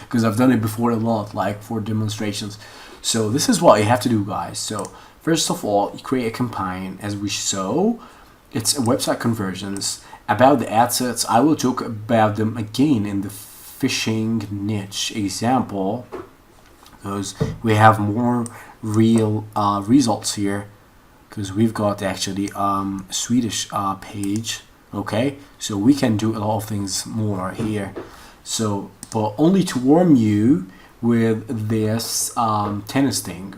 because I've done it before a lot, like for demonstrations. So this is what you have to do, guys. So first of all, you create a campaign as we saw. It's a website conversions. About the ad sets, I will talk about them again in the phishing niche example because we have more real results here, because we've got actually Swedish page. Okay, so we can do a lot of things more here. So, but only to warm you with this tennis thing.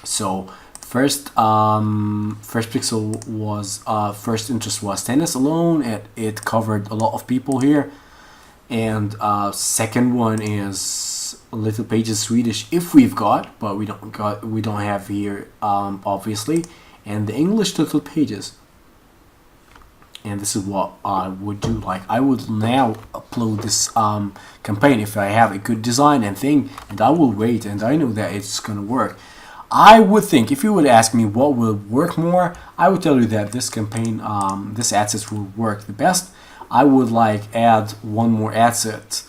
So first pixel was first interest was tennis alone. It covered a lot of people here, and second one is Little Pages Swedish if we've got, but we don't have here obviously, and the English Little Pages. And this is what I would do. Like I would now upload this campaign if I have a good design and thing, and I will wait, and I know that it's gonna work. I would think if you would ask me what will work more, I would tell you that this campaign, this ad set will work the best. I would like add one more ad set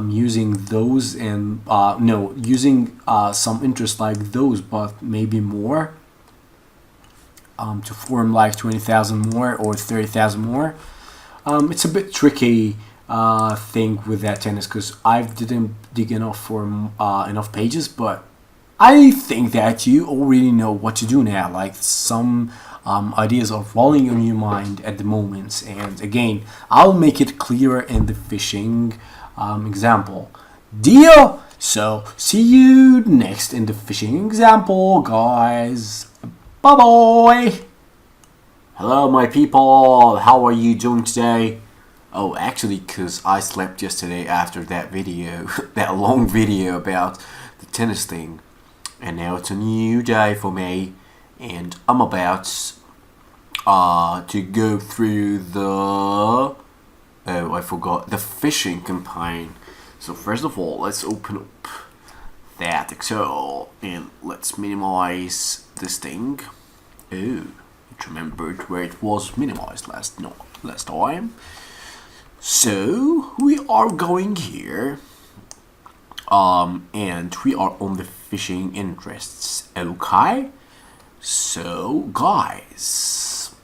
using those and no, using some interest like those, but maybe more. To form like 20,000 more or 30,000 more. It's a bit tricky thing with that tennis because I didn't dig enough for enough pages, but I think that you already know what to do now. Like some ideas are falling on your mind at the moment, and again, I'll make it clearer in the fishing example. Deal. So see you next in the fishing example, guys. Bye bye! Hello my people, how are you doing today? Oh, actually, because I slept yesterday after that video, that long video about the tennis thing. And now it's a new day for me, and I'm about to go through the... Oh, I forgot, the fishing campaign. So first of all, let's open up that Excel and let's minimize this thing. Oh, it remembered where it was minimized last time. So we are going here, and we are on the fishing interests. Okay, so guys,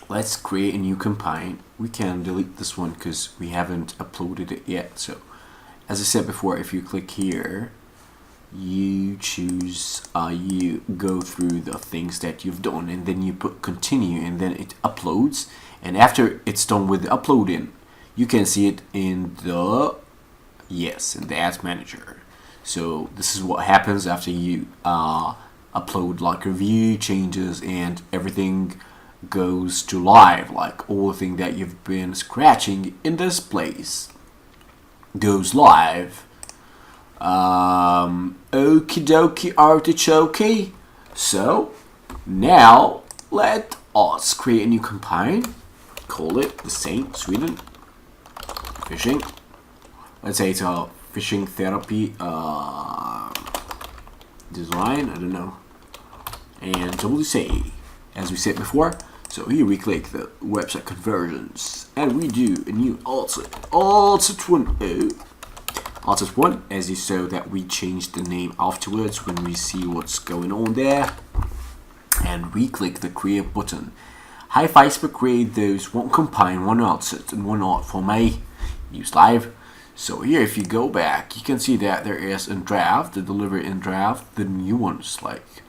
let's create a new campaign. We can delete this one because we haven't uploaded it yet. So as I said before, if you click here, you choose, you go through the things that you've done, and then you put continue, and then it uploads. And after it's done with the uploading, you can see it in the in the ads manager. So this is what happens after you upload like review changes, and everything goes to live. Like all the thing that you've been scratching in this place goes live. Okie dokie artichoke. So now let us create a new campaign. Call it the same, Sweden fishing. Let's say it's a fishing therapy design. I don't know. And WC, as we said before. So here we click the website conversions, and we do a new alt set 1. Alt set 1, as you saw that we changed the name afterwards when we see what's going on there. And we click the create button. Hi Facebook, create those, one combine, one alt set, and one alt for my use live. So here, if you go back, you can see that there is in draft, the delivery in draft, the new ones like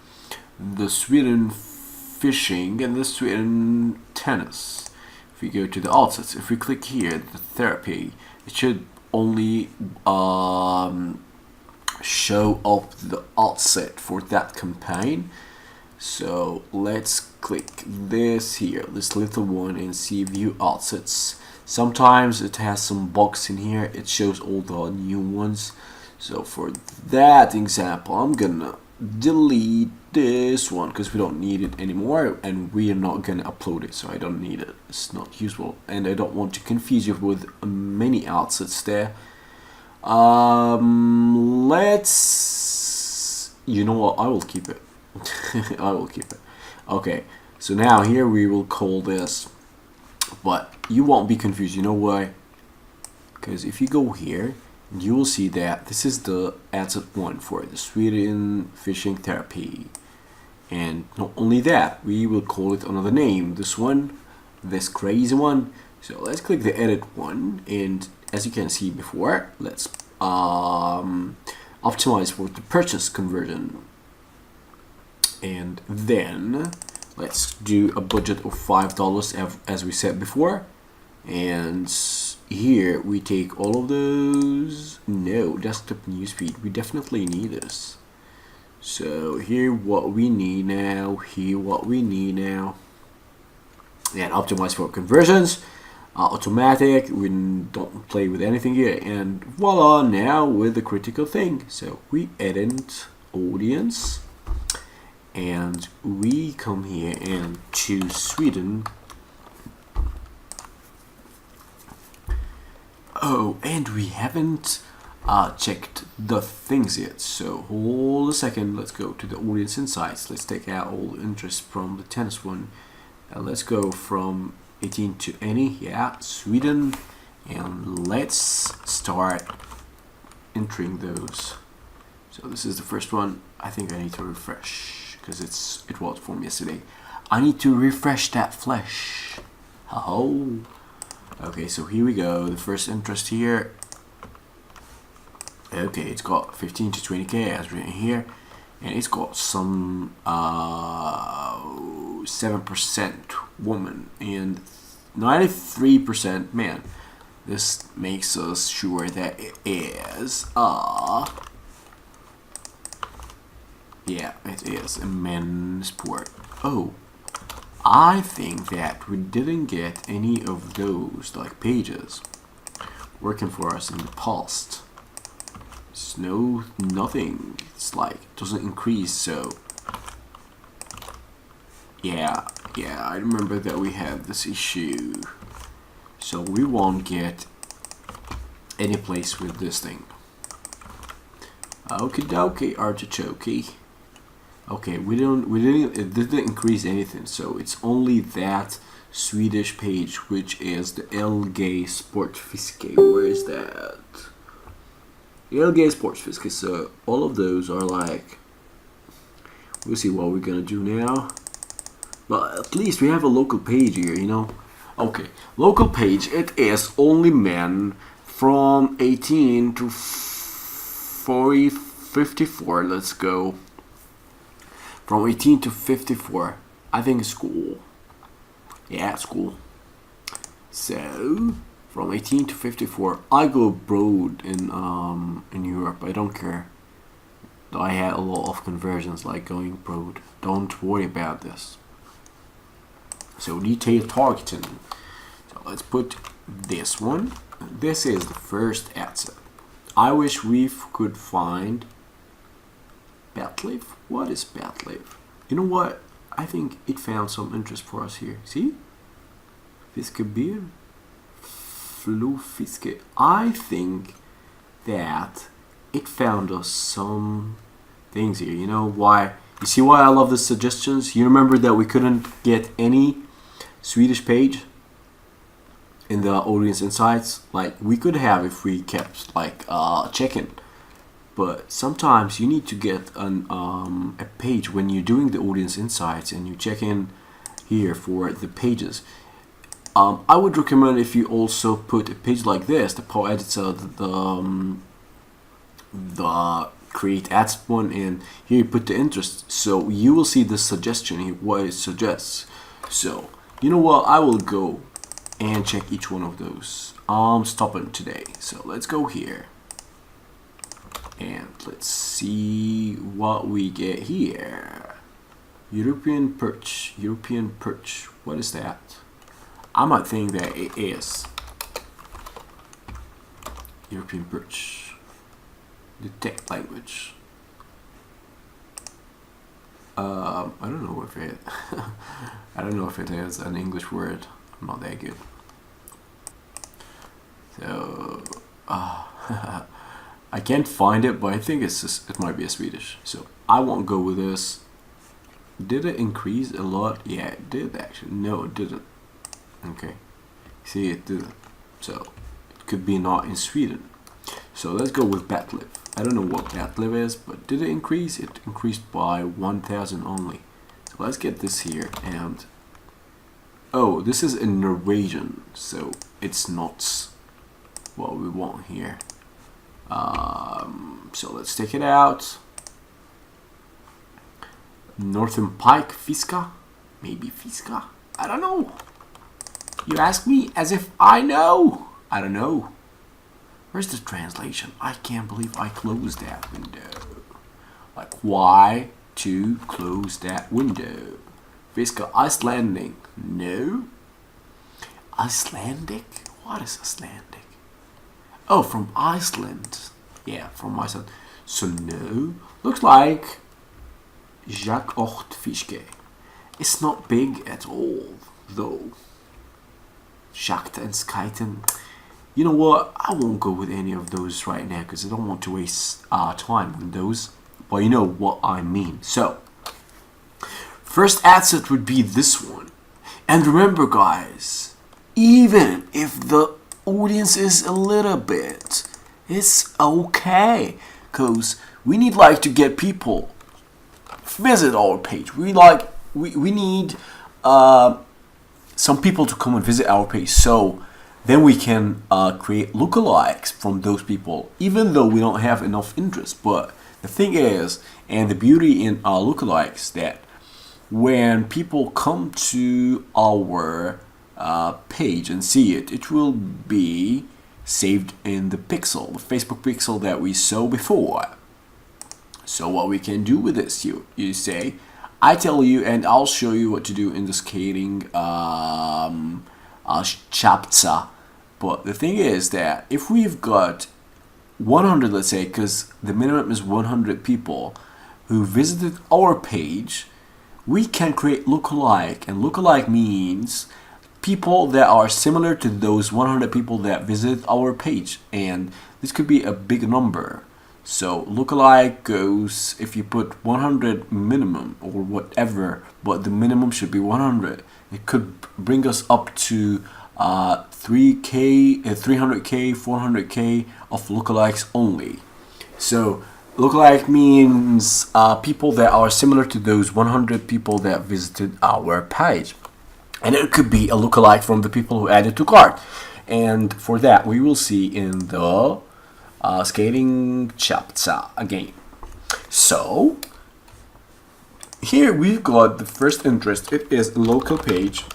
the Sweden fishing and the Sweden tennis. If we go to the alt sets, if we click here, the therapy, it should only show up the alt set for that campaign. So let's click this here, this little one, and see view alt sets. Sometimes it has some bugs in here, it shows all the new ones. So for that example, I'm gonna delete this one because we don't need it anymore, and we are not gonna upload it, so I don't need it. It's not useful, and I don't want to confuse you with many outsets there. Let's, you know what, I will keep it. I will keep it. Okay, so now here we will call this, but you won't be confused. You know why? Because if you go here, you will see that this is the ad set 1 for the Sweden fishing therapy. And not only that, we will call it another name. This one, this crazy one. So let's click the edit one, and as you can see before, let's optimize for the purchase conversion. And then Let's do a budget of $5 as we said before. And here we take all of those. No, desktop newsfeed. We definitely need this. So here what we need now. Here what we need now. And optimize for conversions. Automatic. We don't play with anything here. And voila, now with the critical thing. So we edit audience. And we come here and choose Sweden. Oh, and we haven't checked the things yet. So hold a second. Let's go to the audience insights. Let's take out all interest from the tennis one. Let's go from 18 to any. Yeah, Sweden. And let's start entering those. So this is the first one. I think I need to refresh because it was from yesterday. I need to refresh that flesh. Oh. Okay, so here we go. The first interest here. Okay, it's got 15 to 20k as written here, and it's got some 7% woman and 93% man. This makes us sure that it is yeah, it is a men's sport. Oh, I think that we didn't get any of those like pages working for us in the past. It's nothing. It's like it doesn't increase. So yeah, I remember that we had this issue. So we won't get any place with this thing. Okie dokie, artichoke. Okay, it didn't increase anything, so it's only that Swedish page, which is the LG Sportfiske. Where is that? LG Sportfiske. So all of those are like, we'll see what we're gonna do now. But at least we have a local page here, you know. Okay, local page. It is only men from 18 to 54. Let's go. From 18 to 54. I think it's cool. Yeah, it's cool. So from 18 to 54, I go abroad in Europe. I don't care. I had a lot of conversions like going abroad. Don't worry about this. So detail targeting. So let's put this one. This is the first ad set. I wish we could find Batliv. What is Batliv? You know what? I think it found some interest for us here. See? Fiskebeer. Flufiske. I think that it found us some things here. You know why? You see why I love the suggestions? You remember that we couldn't get any Swedish page in the audience insights? Like we could have if we kept like checking. But sometimes you need to get a page when you're doing the audience insights and you check in here for the pages. I would recommend if you also put a page like this, the Power Editor, the create ads one, and here you put the interest. So you will see the suggestion here, what it suggests. So you know what? I will go and check each one of those. I'm stopping today. So let's go here. And let's see what we get here. European perch. What is that? I might think that it is European perch. The tech language. I don't know if it. I don't know if it is an English word. I'm not that good. So. I can't find it, but I think it might be a Swedish. So I won't go with this. Did it increase a lot? Yeah, it did actually. No, it didn't. Okay. See, it didn't. So it could be not in Sweden. So let's go with Batliv. I don't know what Batliv is, but did it increase? It increased by 1,000 only. So let's get this here and oh, this is in Norwegian, so it's not what we want here. So let's take it out. Northern Pike Fiska. Maybe Fiska? I don't know. You ask me as if I know. I don't know. Where's the translation? I can't believe I closed that window. Like, why to close that window? Fiska, Icelandic. No. Icelandic? What is Icelandic? Oh, from Iceland. Yeah, from Iceland. So no. Looks like Jacques Ocht Fiske. It's not big at all, though. Jacques and Skyten. You know what? I won't go with any of those right now because I don't want to waste time on those. But you know what I mean. So, first ad set would be this one. And remember, guys, even if the audience is a little bit, it's okay. Because we need like to get people visit our page. We need some people to come and visit our page. So then we can create lookalikes from those people, even though we don't have enough interest. But the thing is, and the beauty in our lookalikes, that when people come to our page and see it, it will be saved in the pixel, the Facebook pixel that we saw before. So what we can do with this, you say, I tell you and I'll show you what to do in the skating chapter. But the thing is that if we've got 100, let's say, because the minimum is 100 people who visited our page, we can create lookalike. And lookalike means people that are similar to those 100 people that visit our page. And this could be a big number. So lookalike goes, if you put 100 minimum or whatever, but the minimum should be 100. It could bring us up to 300k, 400k of lookalikes only. So lookalike means people that are similar to those 100 people that visited our page. And it could be a lookalike from the people who added to cart. And for that, we will see in the skating chapter again. So here we've got the first interest. It is a local page.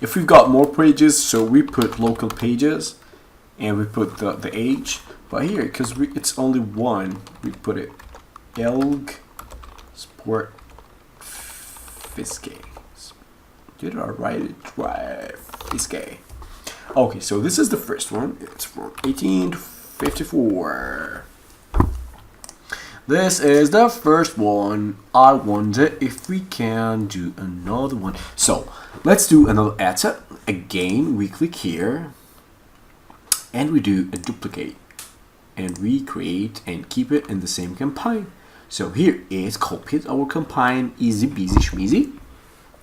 If we've got more pages, so we put local pages and we put the age. But here, because it's only one, we put it Elg Sport Fiske. Did I write it right? Fiske. Okay, so this is the first one. It's from 1854. This is the first one. I wonder if we can do another one. So let's do another ad set. Again, we click here and we do a duplicate and we create and keep it in the same campaign. So here is copied our campaign, easy peasy schmeezy,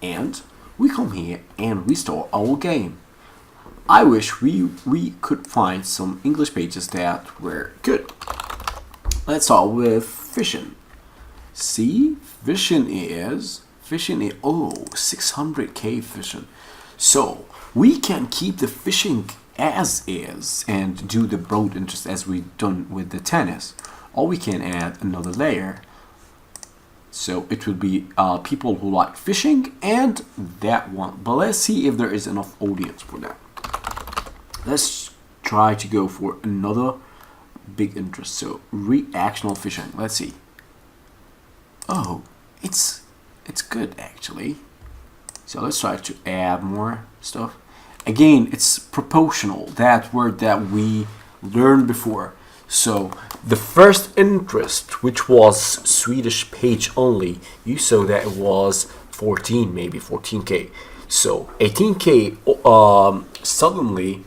and we come here and restore our game. I wish we could find some English pages that were good. Let's start with fishing. See, fishing is oh, 600k fishing. So we can keep the fishing as is and do the broad interest as we've done with the tennis, or we can add another layer. So it will be people who like fishing and that one. But let's see if there is enough audience for that. Let's try to go for another big interest. So reactional fishing. Let's see. Oh, it's good actually. So let's try to add more stuff. Again, it's proportional, that word that we learned before. So the first interest, which was Swedish page only, you saw that it was 14, maybe 14k. So 18k suddenly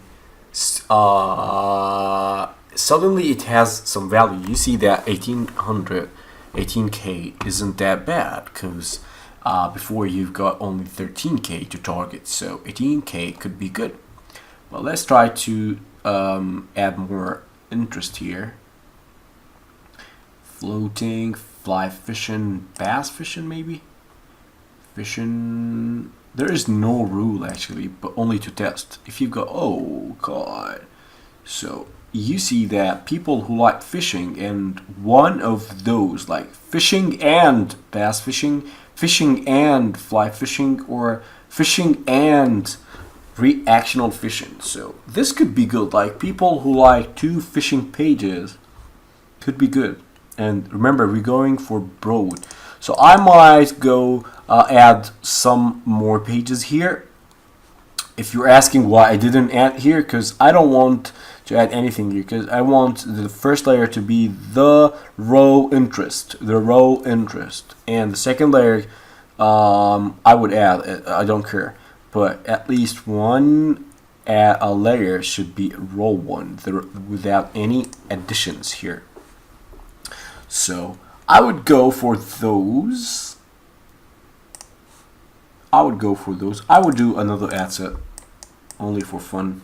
it has some value. You see that 18k isn't that bad, because before you've got only 13k to target, so 18k could be good. But let's try to add more interest here. Floating, fly fishing, bass fishing maybe? Fishing, there is no rule actually, but only to test. If you go, oh god. So you see that people who like fishing, and one of those like fishing and bass fishing fishing and fly fishing, or fishing and reactional fishing. So this could be good. Like people who like 2 fishing pages could be good. And remember, we're going for broad. So I might go add some more pages here. If you're asking why I didn't add here, because I don't want to add anything here, because I want the first layer to be the row interest, and the second layer I would add, I don't care, but at least one a layer should be row 1 without any additions here. So I would go for those. I would do another ad set only for fun.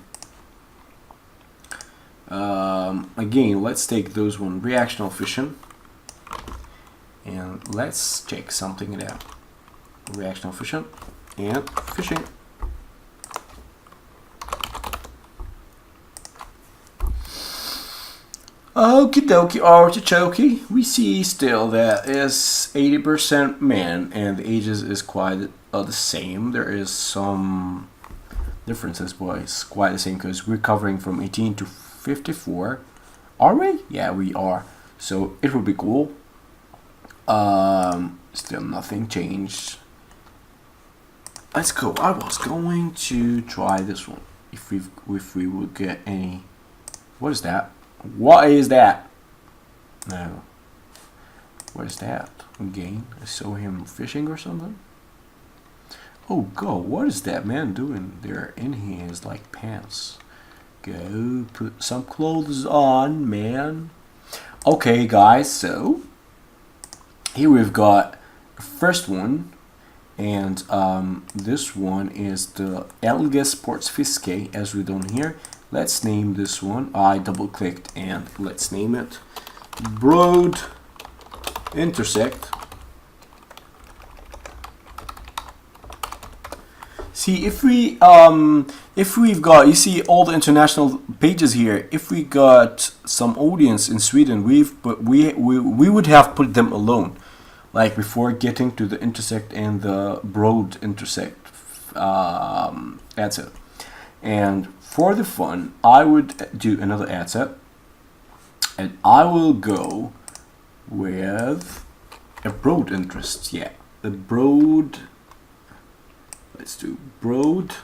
Again, let's take those one, reactional fishing, and let's check something out. Reactional fishing and fishing. Okie dokie, artichoke. We see still that is 80% men, and the ages is quite the same. There is some differences, but it's quite the same because we're covering from 18 to 54. Are we? Yeah, we are. So it would be cool. Still nothing changed. Let's go. I was going to try this one. If we would get any. What is that? What is that? No. What is that? Again, I saw him fishing or something. Oh God, what is that man doing there in his like pants? Go put some clothes on, man. Okay, guys, so here we've got the first one, and this one is the Elga Sports Fisque, as we done here. Let's name this one. I double clicked and let's name it Broad Intersect. See, if we've got, you see all the international pages here. If we got some audience in Sweden, we would have put them alone, like before getting to the intersect and the broad intersect. That's it. And for the fun, I would do another ad set, and I will go with a broad interest. Yeah, the broad. Let's do broad,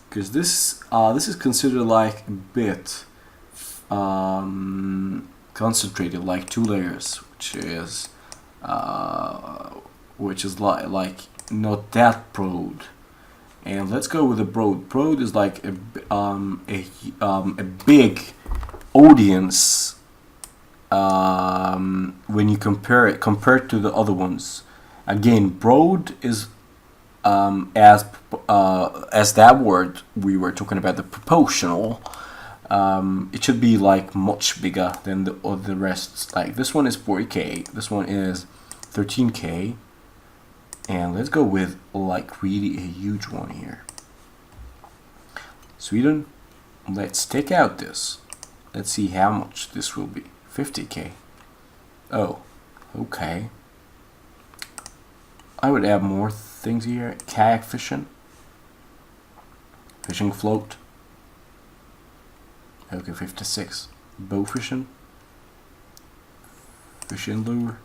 because this is considered like a bit concentrated, like 2 layers, which is like not that broad. And let's go with the broad. Broad is like a big audience when you compare it compared to the other ones. Again, broad is as that word we were talking about, the proportional. It should be like much bigger than the rest. Like this one is 40K. This one is 13K. And let's go with like really a huge one here. Sweden, let's take out this. Let's see how much this will be. 50K. Oh, okay. I would add more things here. Kayak fishing. Fishing float. Okay, 56. Bow fishing. Fishing lure.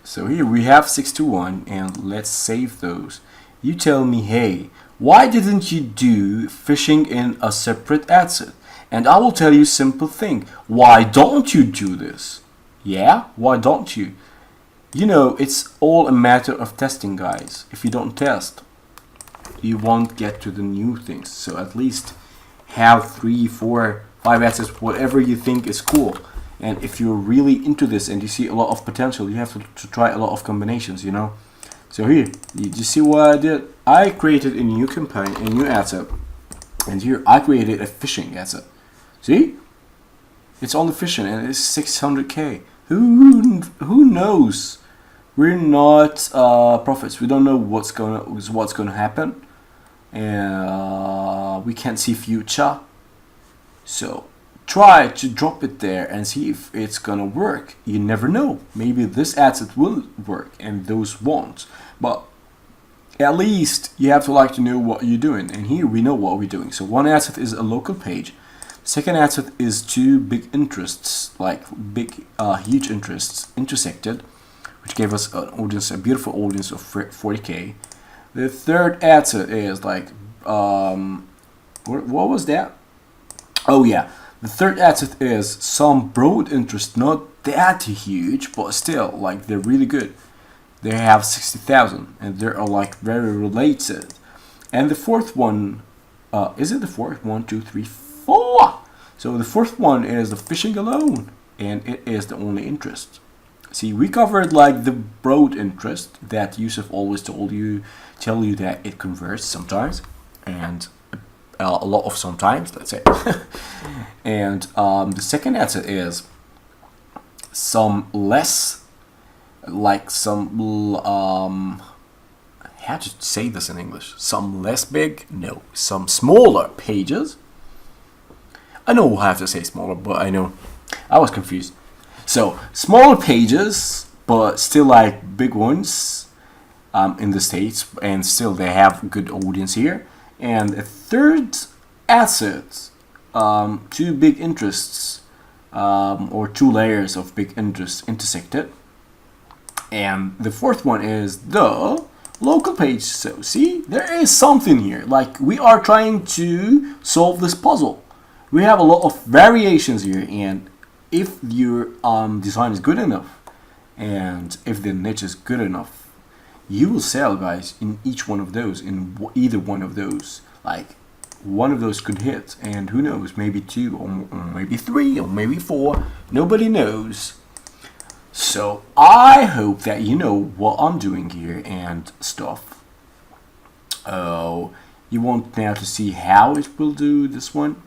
So here we have 621, and let's save those. You tell me, hey, why didn't you do fishing in a separate ad set? And I will tell you a simple thing. Why don't you do this? Yeah, why don't you? You know, it's all a matter of testing, guys. If you don't test, you won't get to the new things. So at least have 3, 4, 5 ad sets, whatever you think is cool. And if you're really into this and you see a lot of potential, you have to try a lot of combinations, you know. So here, you see what I did? I created a new campaign, a new ad set. And here I created a fishing ad set. See? It's only fishing and it's 600K. Who knows? We're not prophets. We don't know what's gonna happen. And we can't see future. So try to drop it there and see if it's gonna work. You never know. Maybe this ad set will work and those won't. But at least you have to like to know what you're doing. And here we know what we're doing. So one ad set is a local page. Second ad set is two big interests, like huge interests intersected, which gave us an audience, a beautiful audience of 40K. The third ad set is like, what was that? Oh yeah, the third ad set is some broad interest, not that huge, but still, like, they're really good. They have 60,000 and they are like very related. And the fourth one, is it the fourth? 1, 2, 3, 4. So the fourth one is the fishing alone, and it is the only interest. See, we covered like the broad interest that Yusuf always tell you that it converts sometimes, and a lot of sometimes, let's say. And the second ad set is some less, like some how to say this in English? Some less big? No, some smaller pages. I know I have to say smaller, but I know I was confused. So smaller pages, but still like big ones in the States, and still they have good audience here. And a third asset, two big interests, or two layers of big interests intersected. And the fourth one is the local page. So see, there is something here. Like, we are trying to solve this puzzle. We have a lot of variations here, and if your design is good enough, and if the niche is good enough, you will sell, guys, in each one of those, in either one of those. Like, one of those could hit, and who knows, maybe two, or maybe three, or maybe four. Nobody knows. So I hope that you know what I'm doing here and stuff. Oh, you want now to see how it will do this one?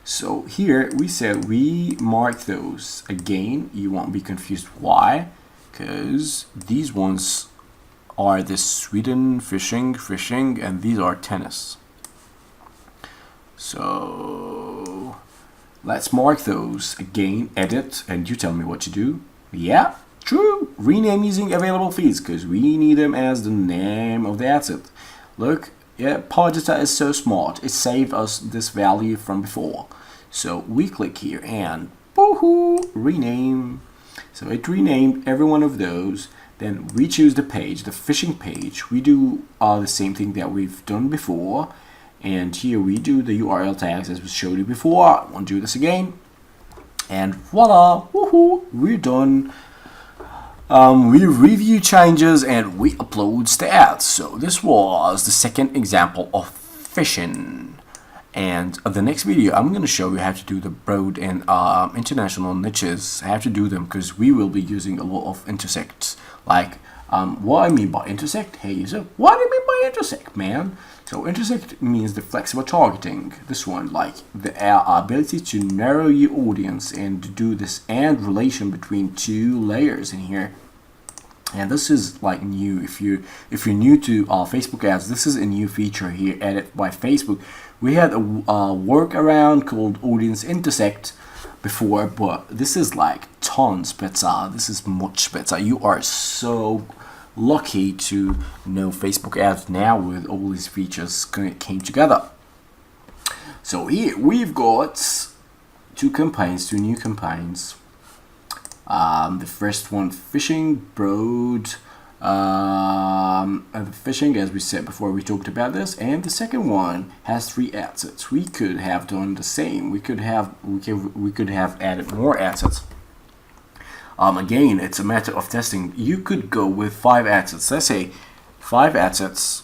So here we said we mark those. Again, you won't be confused why, because these ones are the Sweden fishing, and these are tennis. So let's mark those again, edit, and you tell me what to do. Yeah, true. Rename using available feeds, because we need them as the name of the asset. Look, yeah, Podita is so smart. It saved us this value from before. So we click here and boohoo, rename. So it renamed every one of those. Then we choose the page, the fishing page. We do the same thing that we've done before. And here we do the URL tags as we showed you before. I won't do this again. And voila, woohoo, we're done. We review changes and we upload stats. So this was the second example of fishing. And the next video, I'm going to show you how to do the broad and international niches. I have to do them because we will be using a lot of intersects. Like, what I mean by intersect? Hey, Yusuf, what do you mean by intersect, man? So intersect means the flexible targeting. This one, like the ability to narrow your audience and to do this and relation between two layers in here. And this is like new. If you're new to Facebook ads, this is a new feature here added by Facebook. We had a workaround called Audience Intersect before, but this is like tons better. This is much better. You are so lucky to know Facebook ads now with all these features came together. So here we've got two new campaigns. The first one, fishing broad, and the fishing, as we said before, we talked about this, and the second one has 3 assets. We could have done the same. We could have added more assets. Again, it's a matter of testing. You could go with 5 assets. Let's say 5 assets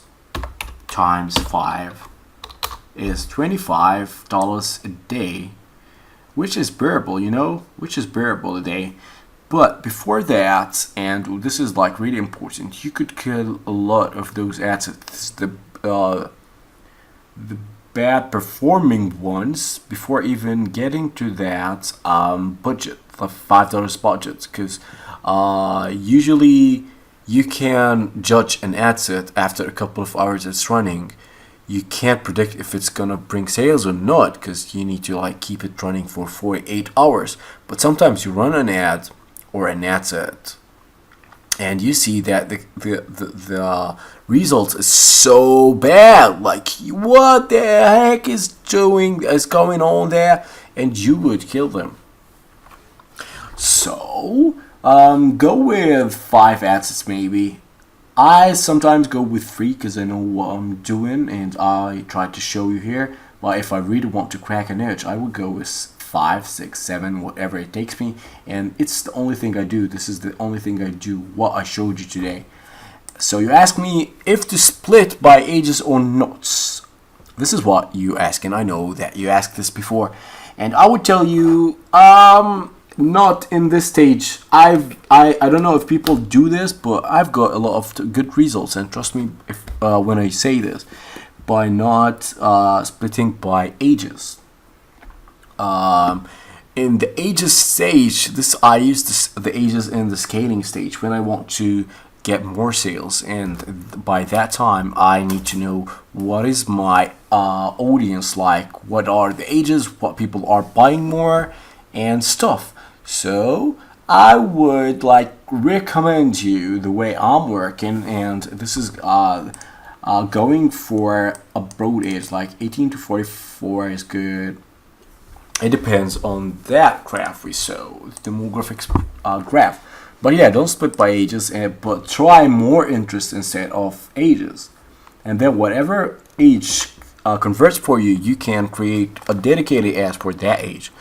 times 5 is $25 a day, which is bearable, which is bearable a day. But before that, and this is like really important, you could kill a lot of those assets, the bad performing ones, before even getting to that budget, the $5 budget, because usually you can judge an ad set after a couple of hours it's running. you can't predict if it's gonna bring sales or not, because you need to like keep it running for 48 hours. But sometimes you run an ad or an ad set, and you see that the results is so bad. Like, what the heck is going on there? And you would kill them. So go with 5 assets maybe. I sometimes go with 3 because I know what I'm doing and I try to show you here. But if I really want to crack an edge, I would go with 5, 6, 7, whatever it takes me. And it's the only thing I do. This is the only thing I do, what I showed you today. So you ask me if to split by ages or not. This is what you ask, and I know that you asked this before. And I would tell you, not in this stage. I don't know if people do this, but I've got a lot of good results, and trust me if when I say this, by not splitting by ages. In the ages stage, I use the ages in the scaling stage when I want to get more sales, and by that time I need to know what is my audience like, what are the ages, what people are buying more and stuff. So I would like recommend you the way I'm working, and this is going for a broad age, like 18 to 44 is good. It depends on that graph we saw, the demographics graph. But yeah, don't split by ages, but try more interest instead of ages. And then whatever age converts for you, you can create a dedicated ad for that age.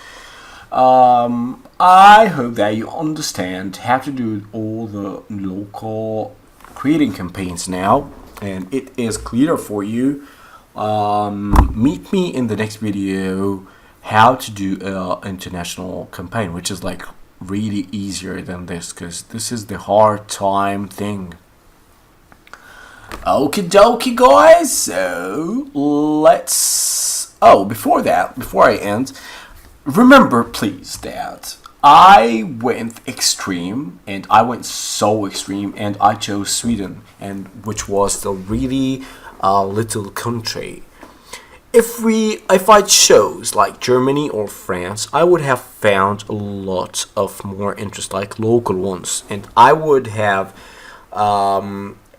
I hope that you understand how to do all the local creating campaigns now, and it is clear for you. Meet me in the next video how to do an international campaign, which is like really easier than this, because this is the hard time thing. Okie dokie, guys. So let's. Oh, before I end, remember please that I went extreme, and I went so extreme, and I chose Sweden, and which was the really little country. If I chose like Germany or France, I would have found a lot of more interest, like local ones, and I would have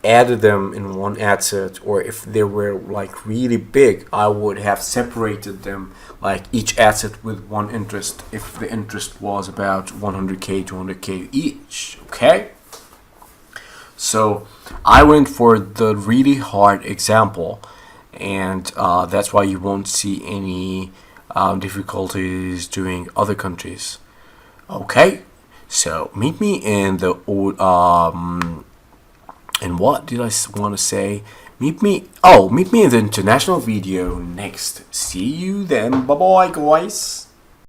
added them in one ad set, or if they were like really big, I would have separated them, like each ad set with one interest, if the interest was about 100k, 200k each. Okay, so I went for the really hard example, and that's why you won't see any difficulties doing other countries. Okay, so meet me in the and what did I want to say? Meet me in the international video next. See you then. Bye bye, guys.